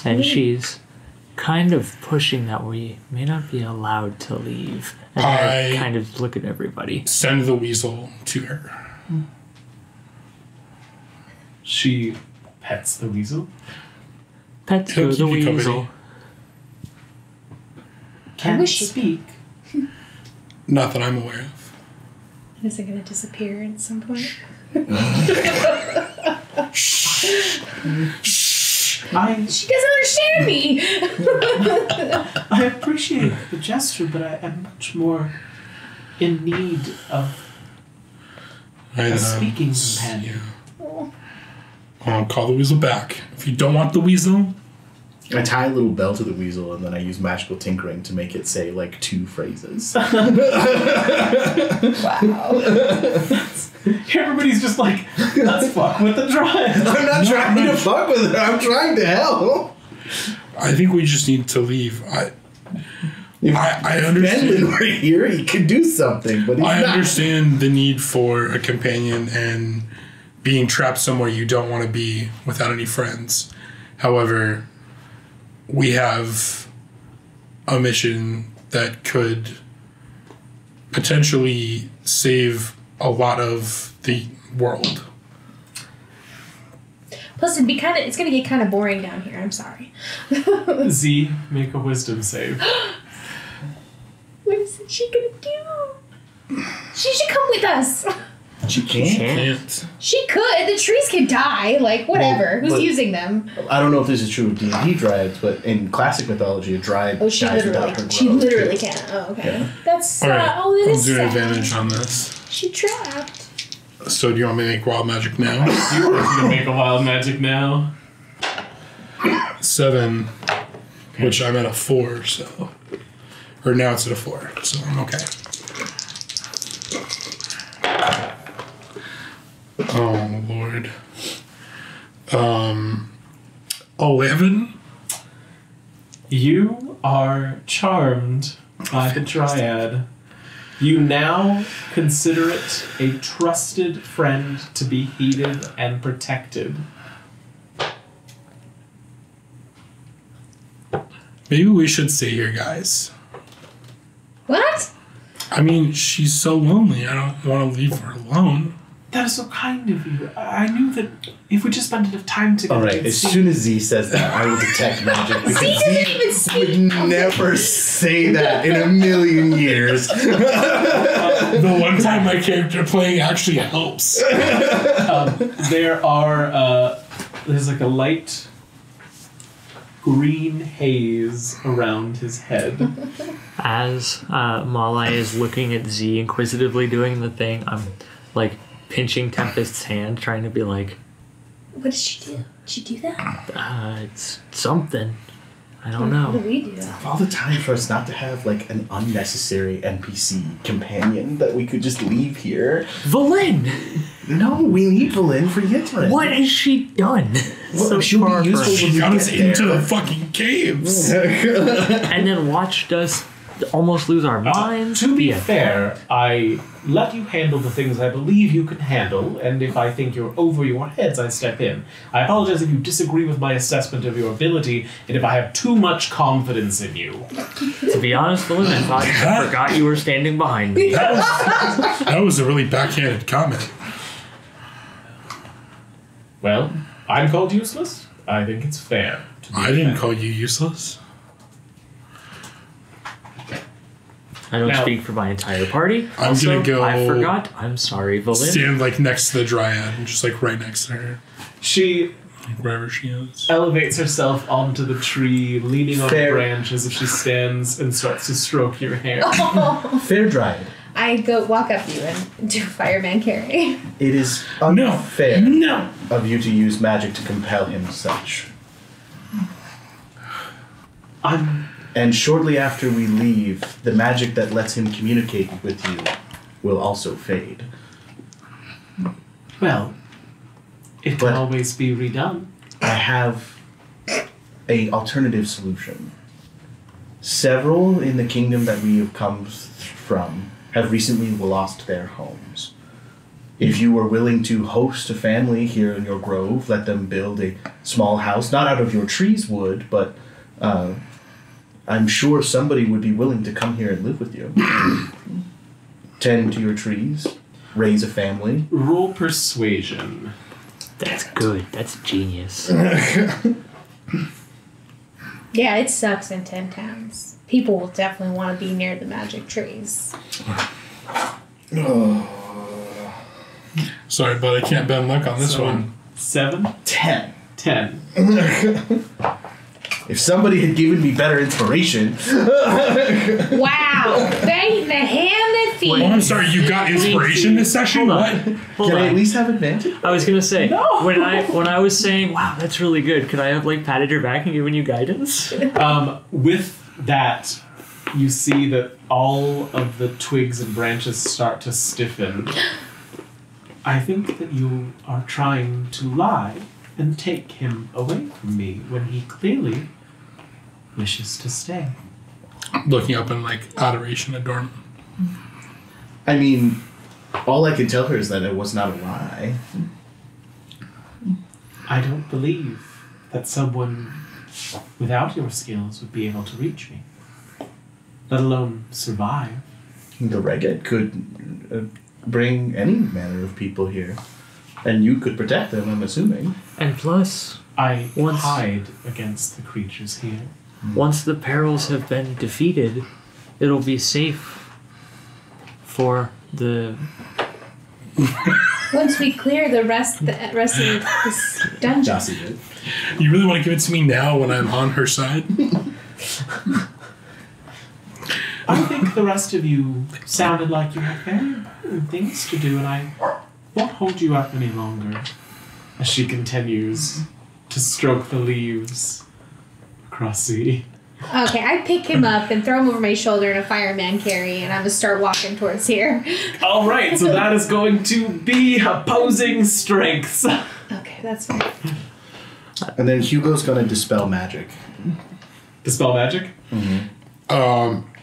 E: and she's kind of pushing that we may not be allowed to leave. And I
B: I-
E: kind of look at everybody.
B: Send the weasel to her.
A: She pets the weasel.
E: Pets
B: He'll
E: go the
B: keep you company.
E: weasel.
A: Can't
D: wish she-
A: speak.
B: Not that I'm aware of.
D: is it going to disappear at some point?
A: I
D: She doesn't understand me.
A: I appreciate the gesture, but I am much more in need of
B: I,
A: a speaking companion.
B: I'll call the weasel back. If you don't want the weasel,
C: I tie a little bell to the weasel and then I use magical tinkering to make it say, like, 2 phrases.
D: Wow.
A: Everybody's just like, let's fuck with the drive.
C: I'm not trying to fuck with her. I'm trying to help.
B: I think we just need to leave. I
C: If
B: understand.
C: Benlin were here, he could do something, but he's
B: I
C: not.
B: understand the need for a companion and being trapped somewhere you don't want to be without any friends. However, we have a mission that could potentially save a lot of the world.
D: Plus, it's going to get kind of boring down here. I'm sorry.
A: Z, make a wisdom save.
D: What is she going to do? She should come with us.
C: She can't.
B: Can't.
D: She could. The trees could die. Like, whatever.
C: Well,
D: Who's
C: but-
D: using them?
C: I don't know if this is true of D&D dryads, but in classic mythology, a dryad
D: Oh, she
C: dies without her
D: literally
C: growth.
D: can't. Oh, okay.
C: Yeah.
D: That's,
B: All right,
D: that
B: I'm
D: is
B: doing
D: sad.
B: advantage on this.
D: She trapped.
B: So do you want me to make wild magic now?
A: You're gonna make a wild magic now.
B: 7, which I'm at a 4, so. Or now it's at a 4, so I'm okay. Oh, Lord. 11
A: You are charmed by the Dryad. You now consider it a trusted friend to be heeded and protected.
B: Maybe we should stay here, guys.
D: What?
B: I mean, she's so lonely. I don't want to leave her alone.
A: That is so kind of you. I knew that if we just spent enough time together...
C: All right, as soon as Z says that, I will detect magic. Because Z would never say that in a million years.
B: The one time my character playing actually helps.
A: There's like a light green haze around his head.
E: As Malai is looking at Z inquisitively doing the thing, I'm like pinching Tempest's hand, trying to be like,
D: What did she do? Did she do that?
E: It's something. I don't
D: What
E: know.
D: do we do?
C: Of all the time for us not to have like an unnecessary NPC companion that we could just leave here.
E: Valin!
C: No, we need Valin for Yitrin.
E: What has she done?
C: Well, she'll
E: far
C: be useful
E: for-
C: when
B: She
C: we
B: got
C: get
B: us into
C: there.
B: the fucking caves.
E: And then watched us almost lose our minds.
A: To be
E: Yeah.
A: fair, I let you handle the things I believe you can handle, and if I think you're over your heads, I step in. I apologize if you disagree with my assessment of your ability, and if I have too much confidence in you.
E: To be honest, Valin, I forgot you were standing behind me.
B: That was a really backhanded comment.
A: Well, I'm called useless. I think it's fair. To be
B: I didn't
A: fair.
B: call you useless.
E: I don't
A: Now-
E: speak for my entire party.
B: I'm
E: Also,
B: gonna go-
E: I forgot. I'm sorry, Valin.
B: Stand like next to the Dryad, and just like right next to her,
A: She
B: like wherever she is.
A: elevates herself onto the tree, leaning on
C: Fair.
A: the branch as if she stands and starts to stroke your hair.
C: Fair Dryad.
D: I go walk up to you and do fireman carry.
C: It is
B: No.
C: unfair
B: No.
C: of you to use magic to compel him such. And shortly after we leave, the magic that lets him communicate with you will also fade.
A: Well, it can
C: But-
A: always be redone.
C: I have a alternative solution. Several in the kingdom that we have come from have recently lost their homes. If you were willing to host a family here in your grove, let them build a small house, not out of your tree's wood, but I'm sure somebody would be willing to come here and live with you. Tend to your trees, raise a family.
A: Roll persuasion.
E: That's good. That's genius.
D: Yeah, it sucks in 10 towns. People will definitely want to be near the magic trees.
B: Sorry, but I can't bend luck on this
A: So,
B: one.
A: 7?
C: 10.
A: 10.
C: If somebody had given me better inspiration.
D: Wow! Bang the hand that
B: Oh,
D: feeds.
B: I'm sorry. You got inspiration this session?
E: Hold
B: What?
E: on. Hold
C: Can I
E: on.
C: at least have advantage?
E: I was gonna say
A: No.
E: when I was saying, "Wow, that's really good," could I have like patted your back and given you guidance?
A: With that, you see that all of the twigs and branches start to stiffen. I think that you are trying to lie and take him away from me when he clearly wishes to stay.
B: Looking up in like adoration, adornment.
C: I mean, all I can tell her is that it was not a lie.
A: I don't believe that someone without your skills would be able to reach me, let alone survive.
C: The Regget could bring any manner of people here. And you could protect them, I'm assuming.
E: And plus,
A: I
E: Once-
A: hide against the creatures here.
E: once the perils have been defeated, it'll be safe for the.
D: Once we clear the rest of this dungeon.
C: Jossie did.
B: You really want to give it to me now when I'm on her side?
A: I think the rest of you sounded like you had very important things to do, and I won't hold you up any longer. As she continues to stroke the leaves across the...
D: Okay, I pick him up and throw him over my shoulder in a fireman carry, and I'm gonna start walking towards here.
A: All right, so that is going to be opposing strengths.
D: Okay, that's fine.
C: And then Hugo's gonna dispel magic.
A: Dispel magic?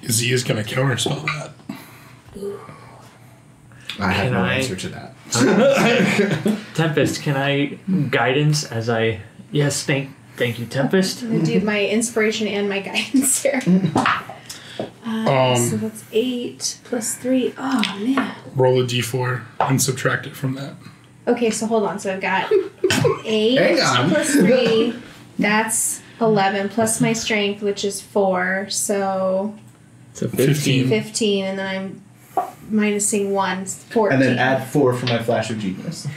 B: Z is going to counterspell that.
C: I have
E: Can
C: no
E: I-
C: answer to that.
E: Tempest, can I guidance as I... Yes, thank you, Tempest.
D: I'm gonna do my inspiration and my guidance here. So that's 8 plus 3. Oh man.
B: Roll a d4 and subtract it from that.
D: Okay, so hold on. So I've got 8
C: Hang on.
D: plus 3. That's 11 plus my strength, which is 4. So
E: So
B: 15.
D: 15, and then I'm minusing 1, 14.
C: And then add 4 for my flash of genius.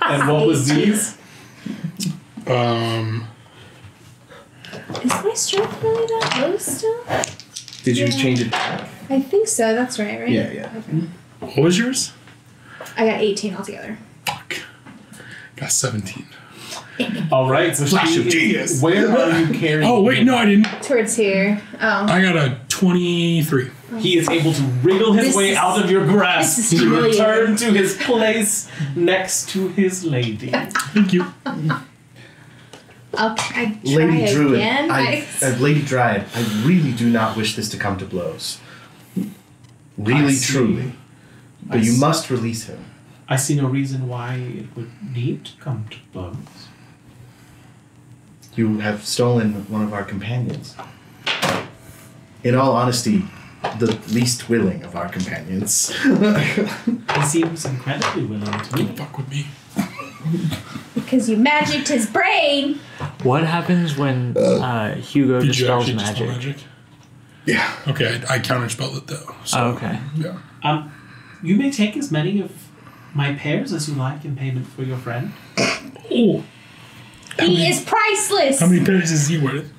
A: And what was these?
D: Is my strength really that low still?
C: Did you
D: Yeah.
C: change it?
D: I think so. That's right, right?
C: Yeah, yeah.
D: Okay.
B: What was yours?
D: I got 18 altogether.
B: Fuck. Got 17.
A: All right, so
C: Flash
A: she
C: of genius.
A: Where are you carrying?
B: Oh, wait, no, I didn't.
D: Towards here. Oh.
B: I got a 23.
A: He is able to wriggle his
D: This
A: way
D: is-
A: out of your grasp
D: this is
A: to
D: humiliating.
A: return to his place next to his lady.
B: Thank you.
D: I'll try
C: Lady Druid,
D: again.
C: Lady Dryad, I really do not wish this to come to blows. Really,
A: see.
C: truly. But
A: I
C: you
A: see.
C: must release him.
A: I see no reason why it would need to come to blows.
C: You have stolen one of our companions. In all honesty, the least willing of our companions.
A: He seems incredibly willing to me.
B: Don't fuck with me.
D: Because you magicked his brain.
E: What happens when Hugo
B: Did you
E: dispels
B: actually dispel magic?
C: Yeah.
B: Okay, I counterspelled it though. So,
E: Oh, okay.
B: Yeah.
A: You may take as many of my pears as you like in payment for your friend.
B: Oh,
D: He is priceless.
B: how many pairs is he worth?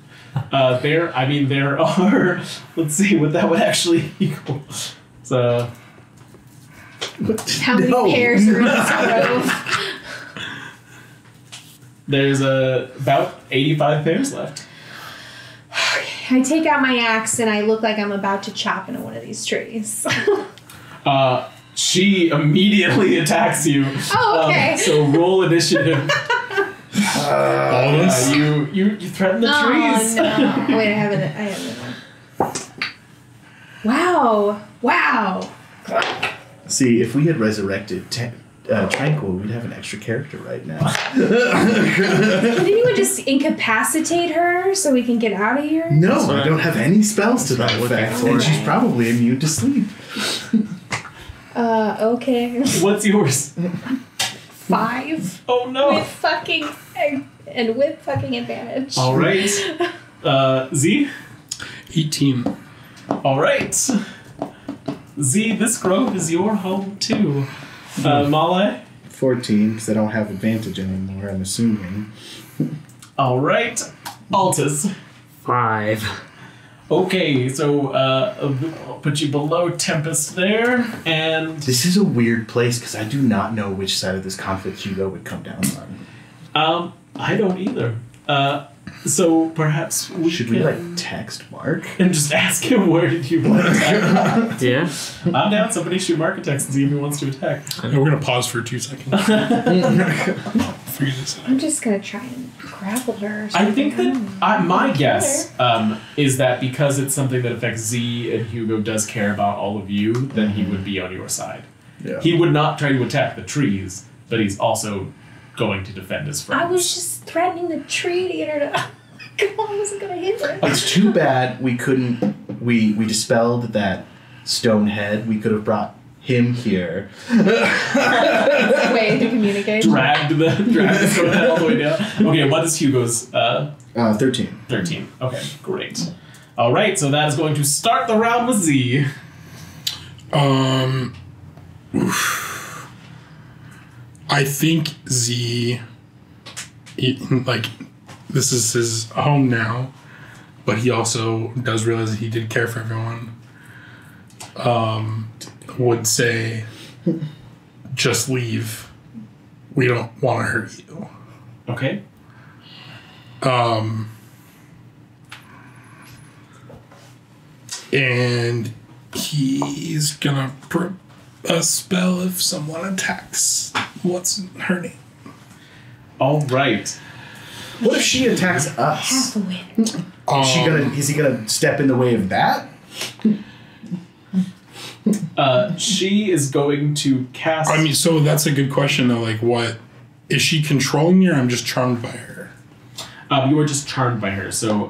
A: There are, let's see what that would actually equal. So,
D: How many
C: No.
D: pairs are in this grove?
A: there's about 85 pears left.
D: I take out my axe and I look like I'm about to chop into one of these trees.
A: She immediately attacks you.
D: Oh, okay.
A: So roll initiative.
B: All of us?
A: You threaten the
D: Oh
A: trees.
D: no! Wait, I have it. Wow! Wow!
C: See, if we had resurrected Tranquil, we'd have an extra character right now.
D: Can anyone just incapacitate her so we can get out of here?
C: No, I don't have any spells to that
E: That's what I'm
C: effect,
E: looking
C: and
E: for.
C: she's probably immune to sleep.
D: Okay.
A: What's yours?
D: 5
A: Oh no.
D: with fucking advantage.
A: All right. Z?
B: 18.
A: All right. Z, this grove is your home too. Male?
C: 14, because I don't have advantage anymore, I'm assuming.
A: All right. Altus.
E: 5.
A: Okay, so I'll put you below Tempest there, and
C: This is a weird place, because I do not know which side of this conflict Hugo would come down on.
A: I don't either. So perhaps we
C: Should
A: can
C: we, like, text Mark?
A: and just ask him where did you want to attack?
E: Yeah.
A: I'm down. Somebody shoot Mark attacks and see if he wants to attack.
B: Yeah, we're gonna pause for 2 seconds. Figure this out.
D: I'm just gonna try and grapple her. Or
A: I
D: something.
A: think
D: don't know.
A: that my guess is that because it's something that affects Z and Hugo does care about all of you, then he would be on your side.
C: Yeah.
A: He would not try to attack the trees, but he's also going to defend his friends.
D: I was just threatening the tree to get her to. Come on, I wasn't gonna hit her.
C: It's too bad we couldn't. We dispelled that stone head. We could have brought him here.
D: Way to communicate.
A: dragged the sword head all the way down. Okay, what is Hugo's
C: 13.
A: 13? Okay, great. All right, so that is going to start the round with Z.
B: I think Z, this is his home now, but he also does realize that he did care for everyone. Would say, just leave. We don't want to hurt you.
A: Okay.
B: And he's gonna put a spell if someone attacks. What's her name?
A: All right.
C: What if she attacks us?
D: Half a wind.
C: Is he gonna step in the way of that?
A: She is going to cast.
B: I mean, so that's a good question though. Like, what is she controlling me, or I'm just charmed by her?
A: You are just charmed by her. So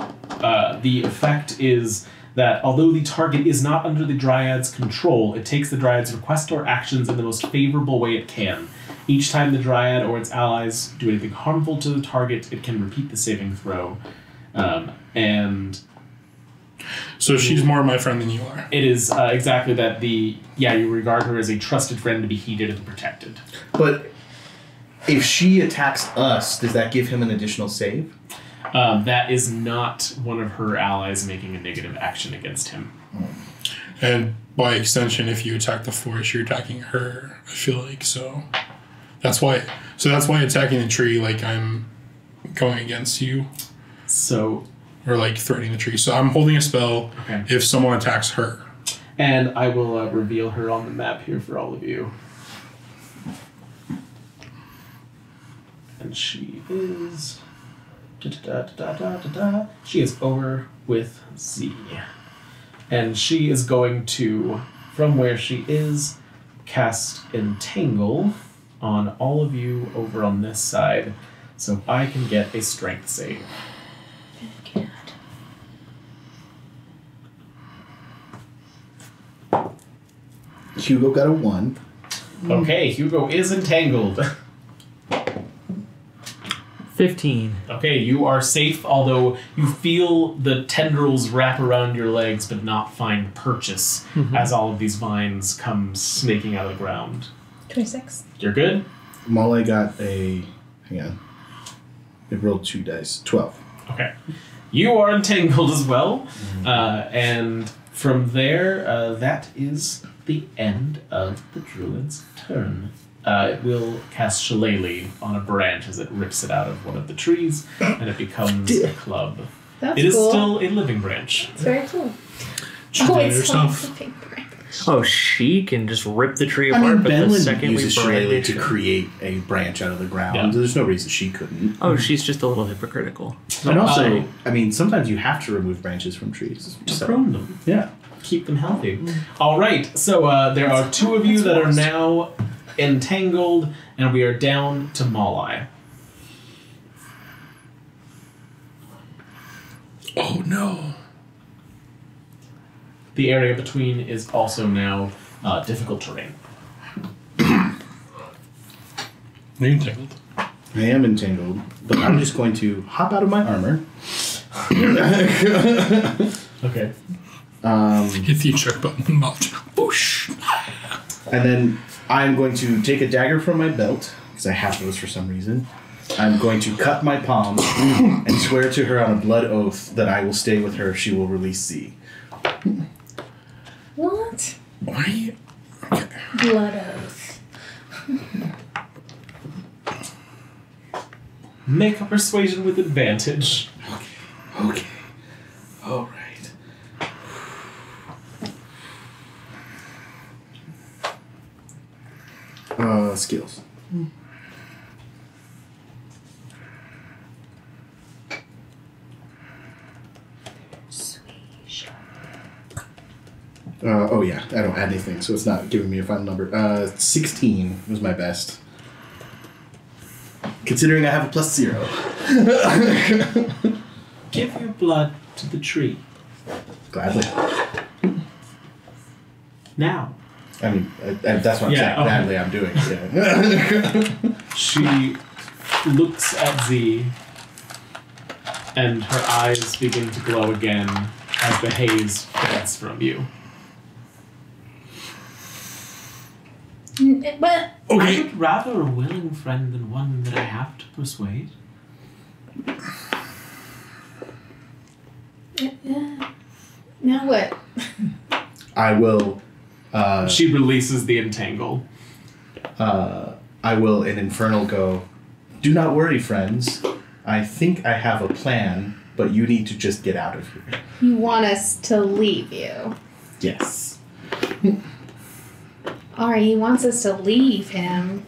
A: the effect is that although the target is not under the Dryad's control, it takes the Dryad's request or actions in the most favorable way it can. Each time the Dryad or its allies do anything harmful to the target, it can repeat the saving throw. And
B: So she's more my friend than you are.
A: it is exactly that. You regard her as a trusted friend to be heeded and protected.
C: But if she attacks us, does that give him an additional save?
A: That is not one of her allies making a negative action against him.
B: And by extension, if you attack the forest, you're attacking her. I feel like so. That's why attacking the tree, like I'm going against you,
A: So,
B: or like threatening the tree. So I'm holding a spell.
A: Okay.
B: If someone attacks her.
A: and I will reveal her on the map here for all of you. And she is... She is over with Z. And she is going to, from where she is, cast Entangle on all of you over on this side, so I can get a strength save.
C: Hugo got a 1.
A: Okay, Hugo is entangled.
E: 15.
A: Okay, you are safe, although you feel the tendrils wrap around your legs but not find purchase as all of these vines come snaking out of the ground.
D: 26.
A: You're good?
C: Molly got a... Hang on. It rolled 2 dice. 12.
A: Okay. You are entangled as well. And from there, that is the end of the druid's turn. It will cast Shillelagh on a branch as it rips it out of one of the trees, and it becomes a club.
D: That's
A: It is
D: cool.
A: still a living branch.
D: It's very cool.
B: She did it
D: it's
B: herself.
D: so big.
E: Oh, she can just rip the tree
C: I
E: apart,
C: mean,
E: but the
C: Benlin
E: second we
C: uses
E: burn
C: Shillelagh
E: it...
C: to create a branch out of the ground.
A: Yeah.
C: There's no reason she couldn't.
E: Oh, she's just a little hypocritical.
C: And also, I mean, sometimes you have to remove branches from trees.
A: Just
C: So,
A: prune them.
C: yeah.
A: Keep them healthy. All right, so there are two of you that are now entangled, and we are down to Malai.
B: Oh no.
A: The area between is also now difficult terrain.
B: Are you entangled?
C: I am entangled, but I'm just going to hop out of my armor.
A: Okay.
B: Hit the eject button. Boosh.
C: And then I'm going to take a dagger from my belt, because I have those for some reason. I'm going to cut my palm and swear to her on a blood oath that I will stay with her if she will release Z.
D: What?
B: Why are you... Okay.
D: Blood oath.
A: Make a persuasion with advantage.
C: Okay. All right. Skills. Oh yeah, I don't add anything, so it's not giving me a final number. 16 was my best. Considering I have a +0.
A: Give your blood to the tree.
C: Gladly.
A: Now.
C: I mean, that's what I'm saying.
A: okay.
C: Gladly I'm doing. Yeah.
A: She looks at Z, and her eyes begin to glow again as the haze fades from you.
D: But
A: I
B: Okay.
A: would rather a willing friend than one that I have to persuade.
D: now what?
C: I will.
A: She releases the entangle.
C: I will in Infernal go. Do not worry, friends. I think I have a plan, but you need to just get out of here.
D: You want us to leave you.
C: Yes.
D: Alright, he wants us to leave him.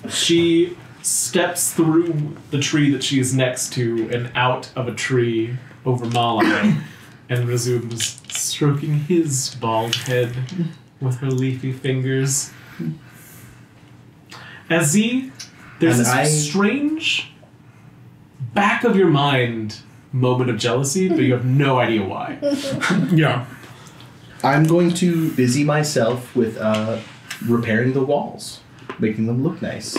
A: She steps through the tree that she is next to and out of a tree over Malai and resumes stroking his bald head with her leafy fingers. As Z, there's this strange back of your mind moment of jealousy, but you have no idea why.
B: Yeah.
C: I'm going to busy myself with repairing the walls, making them look nice.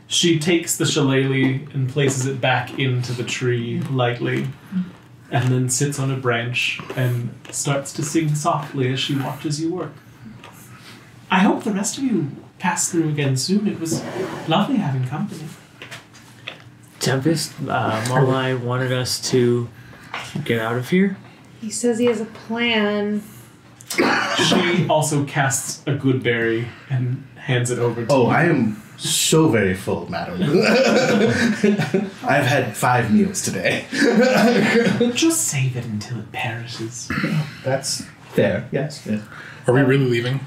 A: She takes the shillelagh and places it back into the tree lightly, and then sits on a branch and starts to sing softly as she watches you work. I hope the rest of you pass through again soon. It was lovely having company.
E: Tempest, Malai wanted us to get out of here.
D: He says he has a plan.
A: She also casts a good berry and hands it over to you.
C: Oh, I am so very full, madam. I've had 5 meals today.
A: Just save it until it perishes.
C: That's fair, yes.
B: Are we really leaving?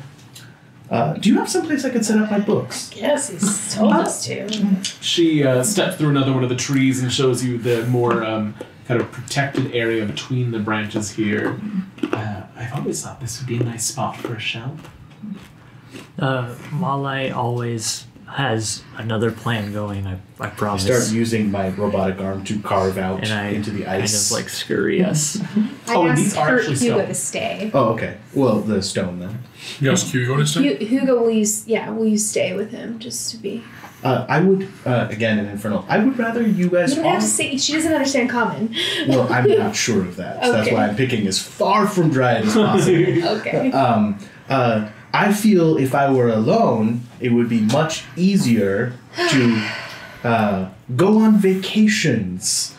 C: Do you have someplace I could set up my books?
D: Yes, he's told us to.
A: She steps through another one of the trees and shows you the more kind of protected area between the branches here. I've always thought this would be a nice spot for a shelf.
E: Malai always has another plan going, I promise.
C: Start using my robotic arm to carve out
E: and I
C: into the ice.
E: kind of like scurry us.
D: I
A: and
D: asked
A: these are actually
D: Hugo
A: stone.
D: to stay.
C: Oh, okay. Well, the stone then.
B: Yes, Hugo to stay?
D: Hugo, will you stay with him just to be...
C: I would, again, in Infernal, I would rather you guys
D: You don't have to say... She doesn't understand common.
C: Well, I'm not sure of that. So that's
D: Okay.
C: why I'm picking as far from Dryad as possible.
D: Okay.
C: I feel if I were alone, it would be much easier to go on vacations.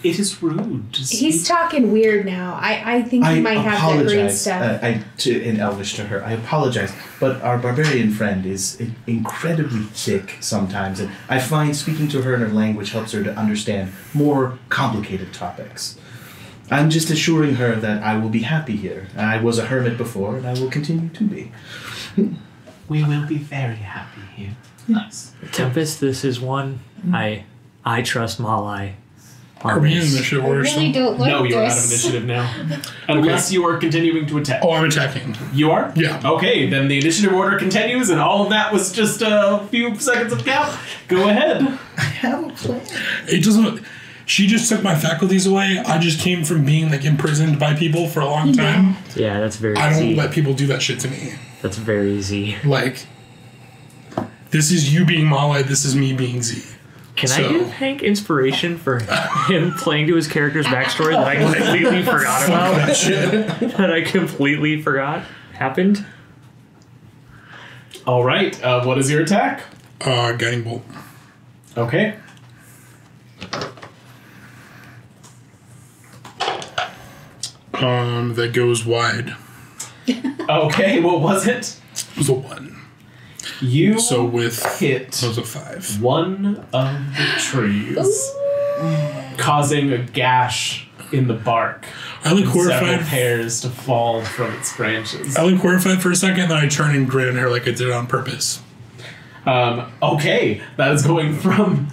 A: It is rude to speak.
D: He's talking weird now. I think he might have that green stuff.
C: In Elvish to her, I apologize, but our barbarian friend is incredibly thick sometimes, and I find speaking to her in her language helps her to understand more complicated topics. I'm just assuring her that I will be happy here. I was a hermit before, and I will continue to be.
A: We will be very happy here.
C: Yes.
E: Tempest, this is one I trust Malai.
B: Are we in initiative
D: I
B: order
D: really
B: still?
D: don't like
A: No, you're out of
D: this.
A: initiative now. Unless you are continuing to attack.
B: Oh, I'm attacking.
A: You are?
B: Yeah.
A: Okay, then the initiative order continues, and all of that was just a few seconds of count. Go ahead.
C: I have a plan.
B: It doesn't... She just took my faculties away. I just came from being like imprisoned by people for a long time.
E: Yeah, that's very
B: I don't
E: Z.
B: let people do that shit to me.
E: That's very Z.
B: Like, this is you being Malai, this is me being Z.
E: Can I give Hank inspiration for him playing to his character's backstory that I completely forgot about? That I completely forgot happened?
A: All right, what is your attack?
B: Guiding bolt.
A: Okay.
B: That goes wide.
A: Okay, what was it?
B: It was a 1.
A: You
B: So with
A: hit
B: it was a 5.
A: one of the trees, causing a gash in the bark.
B: I look
A: and several
B: horrified.
A: hairs to fall from its branches.
B: I look horrified for a second, then I turn and grin at her like I did it on purpose.
A: Okay, that is going from...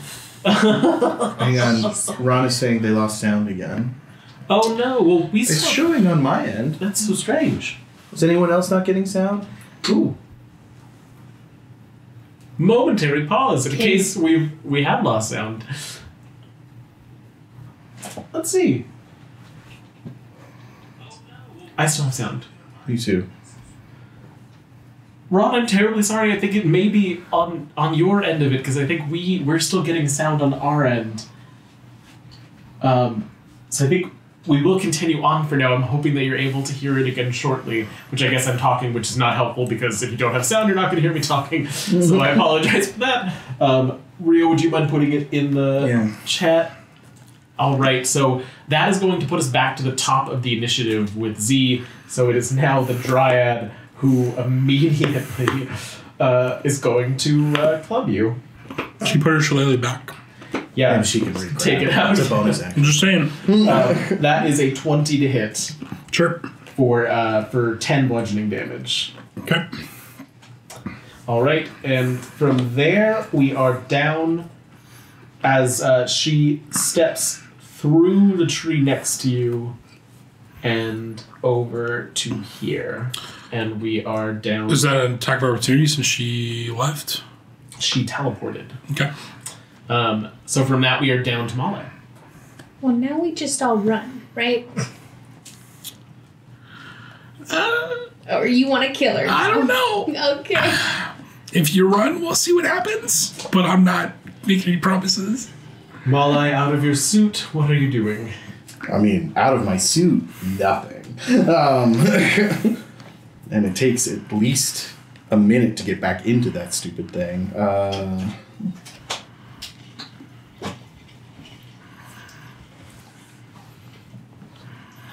C: Hang on. Ron is saying they lost sound again.
A: Oh no, well we
C: It's
A: still...
C: showing on my end.
A: That's so strange.
C: Is anyone else not getting sound?
A: Ooh. Momentary pause in case we have lost sound. Let's see. I still have sound.
C: Me too.
A: Ron, I'm terribly sorry. I think it may be on your end of it because I think we're still getting sound on our end. So I think we will continue on for now. I'm hoping that you're able to hear it again shortly, which I guess I'm talking, which is not helpful because if you don't have sound, you're not going to hear me talking. So I apologize for that. Rio, would you mind putting it in the chat? All right, so that is going to put us back to the top of the initiative with Z. So it is now the Dryad who immediately is going to club you.
B: She put her shillelagh back.
A: Yeah,
C: And she can re-grab.
A: take it out.
C: It's a bonus
B: I'm
C: action.
B: just saying.
A: That is a 20 to hit
B: Sure.
A: for 10 bludgeoning damage.
B: Okay.
A: All right, and from there we are down as she steps through the tree next to you and over to here. And we are down.
B: Is that an attack of opportunity since she left?
A: She teleported.
B: Okay.
A: So from that we are down to Molly.
D: Well, now we just all run, right? Or you want to kill her?
B: I don't know.
D: Okay.
B: If you run, we'll see what happens. But I'm not making any promises.
A: Molly, out of your suit, what are you doing?
C: I mean, out of my suit, nothing. And it takes at least a minute to get back into that stupid thing.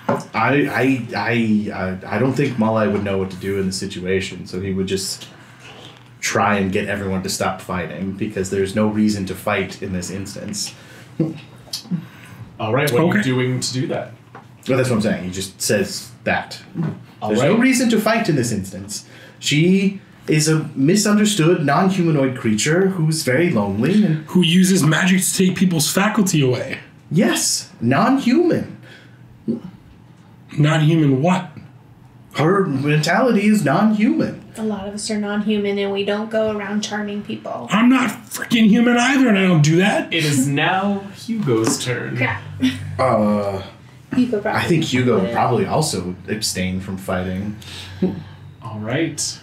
C: I don't think Malai would know what to do in the situation, so he would just try and get everyone to stop fighting because there's no reason to fight in this instance.
A: All right, what are
B: Okay.
A: you doing to do that?
C: Well, that's what I'm saying. He just says that.
A: All
C: There's
A: right.
C: no reason to fight in this instance. She is a misunderstood, non-humanoid creature who's very lonely and,
B: Who uses magic to take people's faculty away?
C: yes, non-human.
B: Non-human what?
C: Her mentality is non-human.
D: A lot of us are non-human and we don't go around charming people.
B: I'm not freaking human either, and I don't do that.
A: It is now Hugo's turn.
D: Crap. You could probably.
C: I think Hugo
D: put
C: would
D: it-
C: probably also abstain from fighting.
A: All right.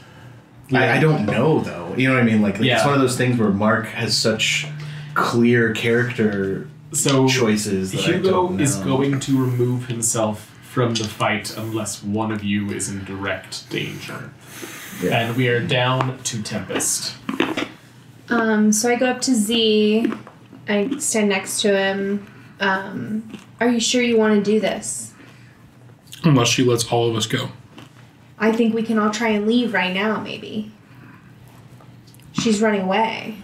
C: I don't know, though. You know what I mean? Like it's
A: Yeah.
C: one of those things where Mark has such clear character
A: So
C: choices that I
A: Hugo
C: don't know.
A: is going to remove himself from the fight unless one of you is in direct danger.
C: Yeah.
A: And we are down to Tempest.
D: So I go up to Z. I stand next to him. Are you sure you want to do this?
B: Unless she lets all of us go.
D: I think we can all try and leave right now, maybe. She's running away.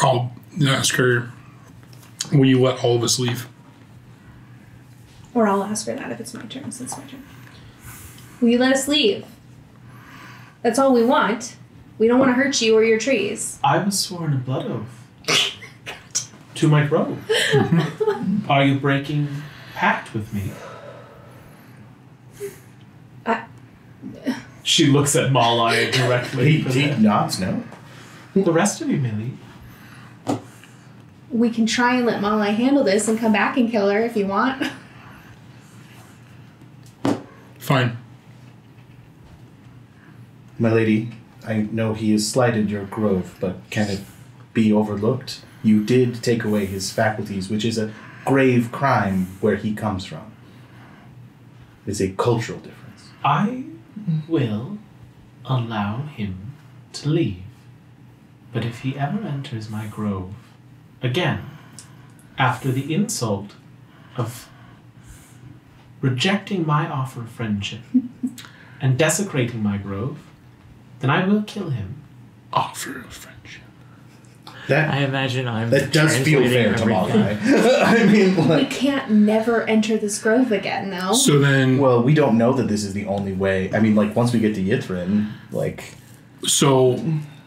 B: I'll ask her, will you let all of us leave?
D: Or I'll ask her that if it's my turn, since it's my turn. Will you let us leave? That's all we want. We don't want to hurt you or your trees.
A: I was sworn a blood oath to my grove. Are you breaking pact with me? She looks at Malai directly.
C: He nods no.
A: The rest of you, Millie.
D: We can try and let Malai handle this and come back and kill her if you want.
B: Fine.
C: My lady, I know he has slighted your grove, but can it be overlooked? You did take away his faculties, which is a grave crime where he comes from. It's a cultural difference.
A: I will allow him to leave. But if he ever enters my grove again, after the insult of rejecting my offer of friendship and desecrating my grove, then I will kill him.
B: Offer of friendship.
E: I imagine I'm
C: That does feel fair to
E: everything.
C: Malai. I mean,
D: We
C: like,
D: can't never enter this grove again, though.
B: So then,
C: well, we don't know that this is the only way. I mean, like, once we get to Yithrin, like,
B: so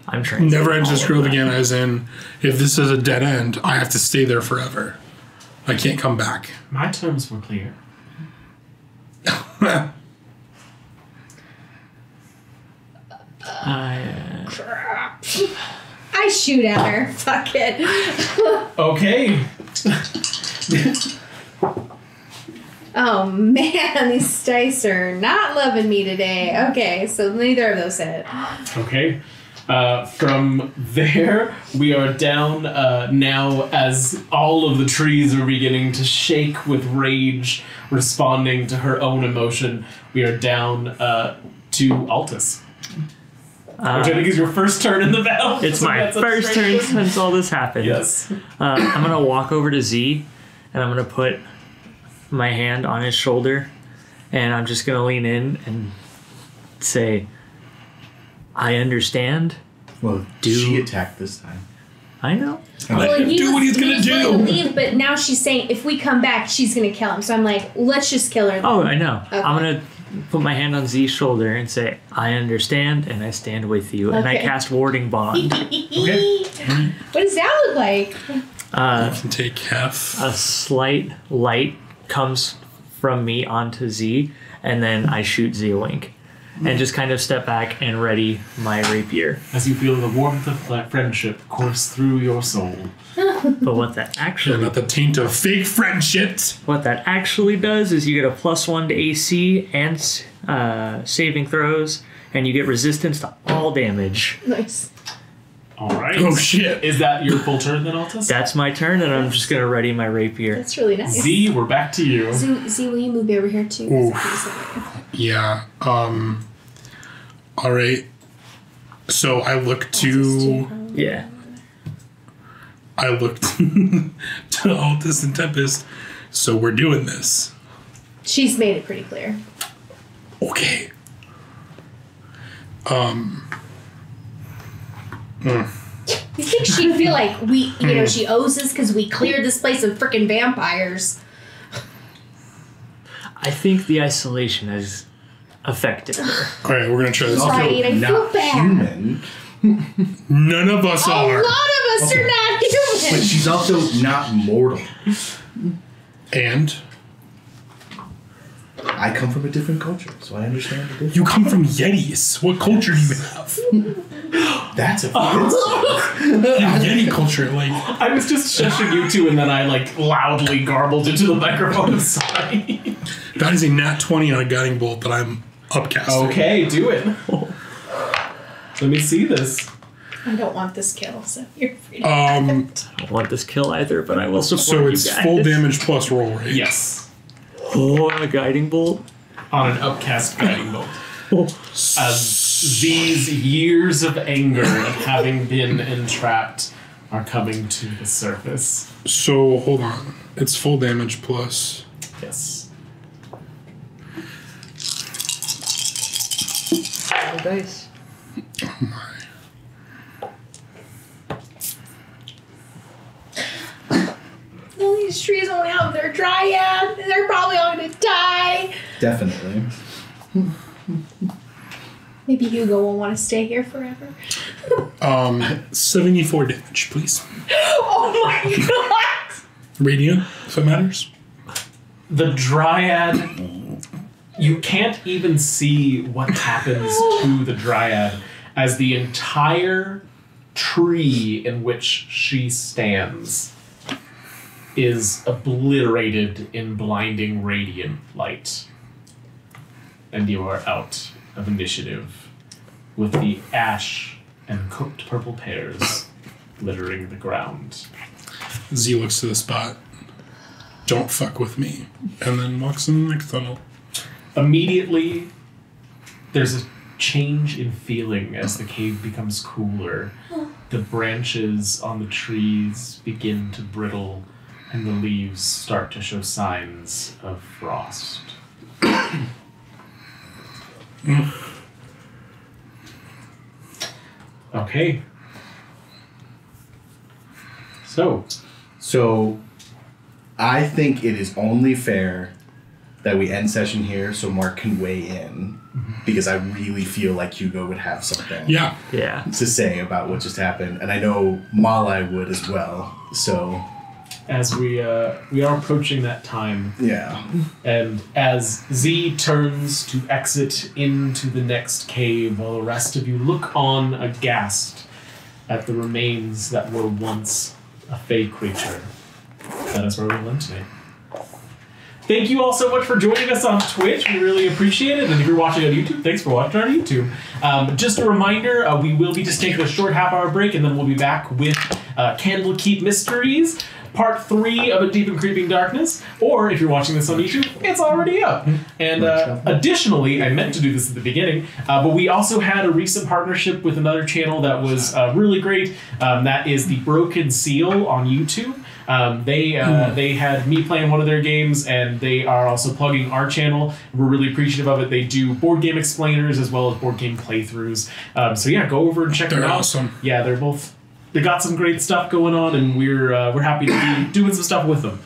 E: I'm trying.
B: never enter this grove again, as in, if this is a dead end, I have to stay there forever. I can't come back.
A: My terms were clear.
D: I shoot at her. Fuck it.
A: Okay.
D: Oh man, these dice are not loving me today. Okay, so neither of those hit.
A: Okay. From there, we are down now as all of the trees are beginning to shake with rage, responding to her own emotion. We are down to Altus. Which I think is your first turn in the battle.
E: It's
A: So
E: my
A: that's a
E: first
A: straight
E: turn since all this happened.
A: Yes.
E: I'm gonna walk over to Z, and I'm gonna put my hand on his shoulder, and I'm just gonna lean in and say, "I understand.
C: well, she attacked this time.
E: I know."
D: Well,
B: him do what he's gonna
D: was
B: do.
D: willing to leave, but now she's saying if we come back, she's gonna kill him. So I'm like, let's just kill her.
E: Oh, I know.
D: Okay.
E: I'm gonna put my hand on Z's shoulder and say, I understand and I stand with you. And I
D: Okay.
E: cast Warding Bond.
A: Okay.
D: What does that look like?
B: You can take half.
E: A slight light comes from me onto Z, and then I shoot Z a wink. And just kind of step back and ready my rapier.
A: As you feel the warmth of friendship course through your soul.
E: But what that
B: Yeah,
E: actually
B: not the taint of fake friendships.
E: does is you get a +1 to AC and saving throws, and you get resistance to all damage.
D: Nice.
A: All right.
B: Oh shit.
A: Is that your full turn then, Altus?
E: That's my turn, and I'm just gonna ready my rapier.
D: That's really nice.
A: Z, we're back to you.
D: Z, will you move over here too?
B: Yeah. All right. So I look to
E: Yeah.
B: to Altus and Tempest. So we're doing this.
D: She's made it pretty clear.
B: Okay.
D: You think she'd feel like she owes us because we cleared this place of freaking vampires?
E: I think the isolation has affected her.
B: All right, we're gonna try this.
D: Right, I feel
C: Not
D: bad.
C: human,
B: None of us
D: A lot
B: are.
D: of us are not human.
C: but she's also not mortal.
B: And
C: I come from a different culture, so I understand the difference.
B: you come from Yetis. What culture do you have?
C: That's offensive.
B: Yeti culture, like
A: I was just shushing you two, and then I loudly garbled into the microphone. Sorry.
B: that is a nat 20 on a guiding bolt that I'm upcasting.
A: Okay, do it. Let me see this.
D: I don't want this kill, so you're free to
E: I don't want this kill either, but I will support
B: So
E: you
B: it's
E: guys.
B: full damage plus roll, right?
A: Yes.
E: Oh, a guiding bolt.
A: On an upcast guiding bolt. As these years of anger of having been entrapped are coming to the surface.
B: So hold on. It's full damage plus.
A: Yes.
E: Roll the dice.
D: All these trees only have their dryad. They're probably all gonna die.
C: Definitely.
D: Maybe Hugo will want to stay here forever.
B: 74 damage, please.
D: Oh my god!
B: Radiant, if it matters.
A: The dryad, you can't even see what happens to the dryad as the entire tree in which she stands is obliterated in blinding radiant light. And you are out of initiative with the ash and cooked purple pears littering the ground.
B: Z looks to the spot. Don't fuck with me. And then walks in the next tunnel.
A: Immediately, there's a change in feeling as the cave becomes cooler. The branches on the trees begin to brittle, and the leaves start to show signs of frost. Okay.
C: So, I think it is only fair that we end session here so Mark can weigh in, because I really feel like Hugo would have something
B: Yeah.
E: Yeah.
C: to say about what just happened, and I know Malai would as well. So,
A: as we are approaching that time,
C: yeah.
A: and as Z turns to exit into the next cave, while the rest of you look on aghast at the remains that were once a fey creature. That is where we'll end today. Thank you all so much for joining us on Twitch. We really appreciate it. And if you're watching on YouTube, thanks for watching on YouTube. Just a reminder, we will be just taking a short half-hour break, and then we'll be back with Candlekeep Mysteries, Part 3 of A Deep and Creeping Darkness. Or if you're watching this on YouTube, it's already up. And additionally, I meant to do this at the beginning, but we also had a recent partnership with another channel that was really great. That is the Broken Seal on YouTube. They had me playing one of their games, and they are also plugging our channel. We're really appreciative of it. They do board game explainers as well as board game playthroughs. So yeah, go over and check them out.
B: They're awesome.
A: Yeah, they got some great stuff going on, and we're happy to be doing some stuff with them.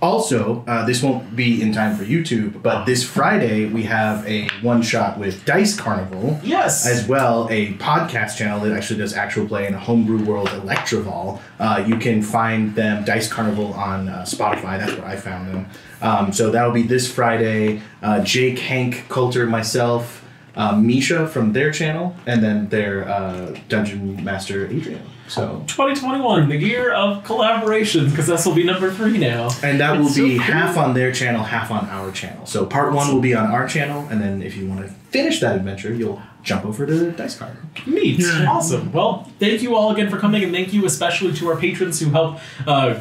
C: Also, this won't be in time for YouTube, but this Friday we have a one-shot with Dice Carnival.
A: Yes.
C: As well, a podcast channel that actually does actual play in a homebrew world, Electroval. You can find them, Dice Carnival, on Spotify. That's where I found them. So that'll be this Friday. Jake, Hank, Coulter, myself, Misha from their channel, and then their Dungeon Master, Adrian. So
A: 2021, the year of collaborations, because this will be number 3 now.
C: And that will
A: It's
C: be
A: so cool.
C: half on their channel, half on our channel. So part 1 will be on our channel, and then if you want to finish that adventure, you'll jump over to Dice Card.
A: Neat. Awesome. Well, thank you all again for coming, and thank you especially to our patrons who help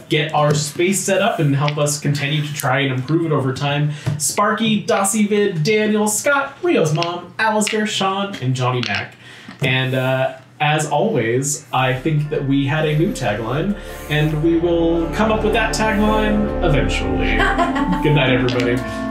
A: get our space set up and help us continue to try and improve it over time. Sparky, Dossivid, Daniel, Scott, Rio's mom, Alistair, Sean, and Johnny Mac. And as always, I think that we had a new tagline, and we will come up with that tagline eventually. Good night, everybody.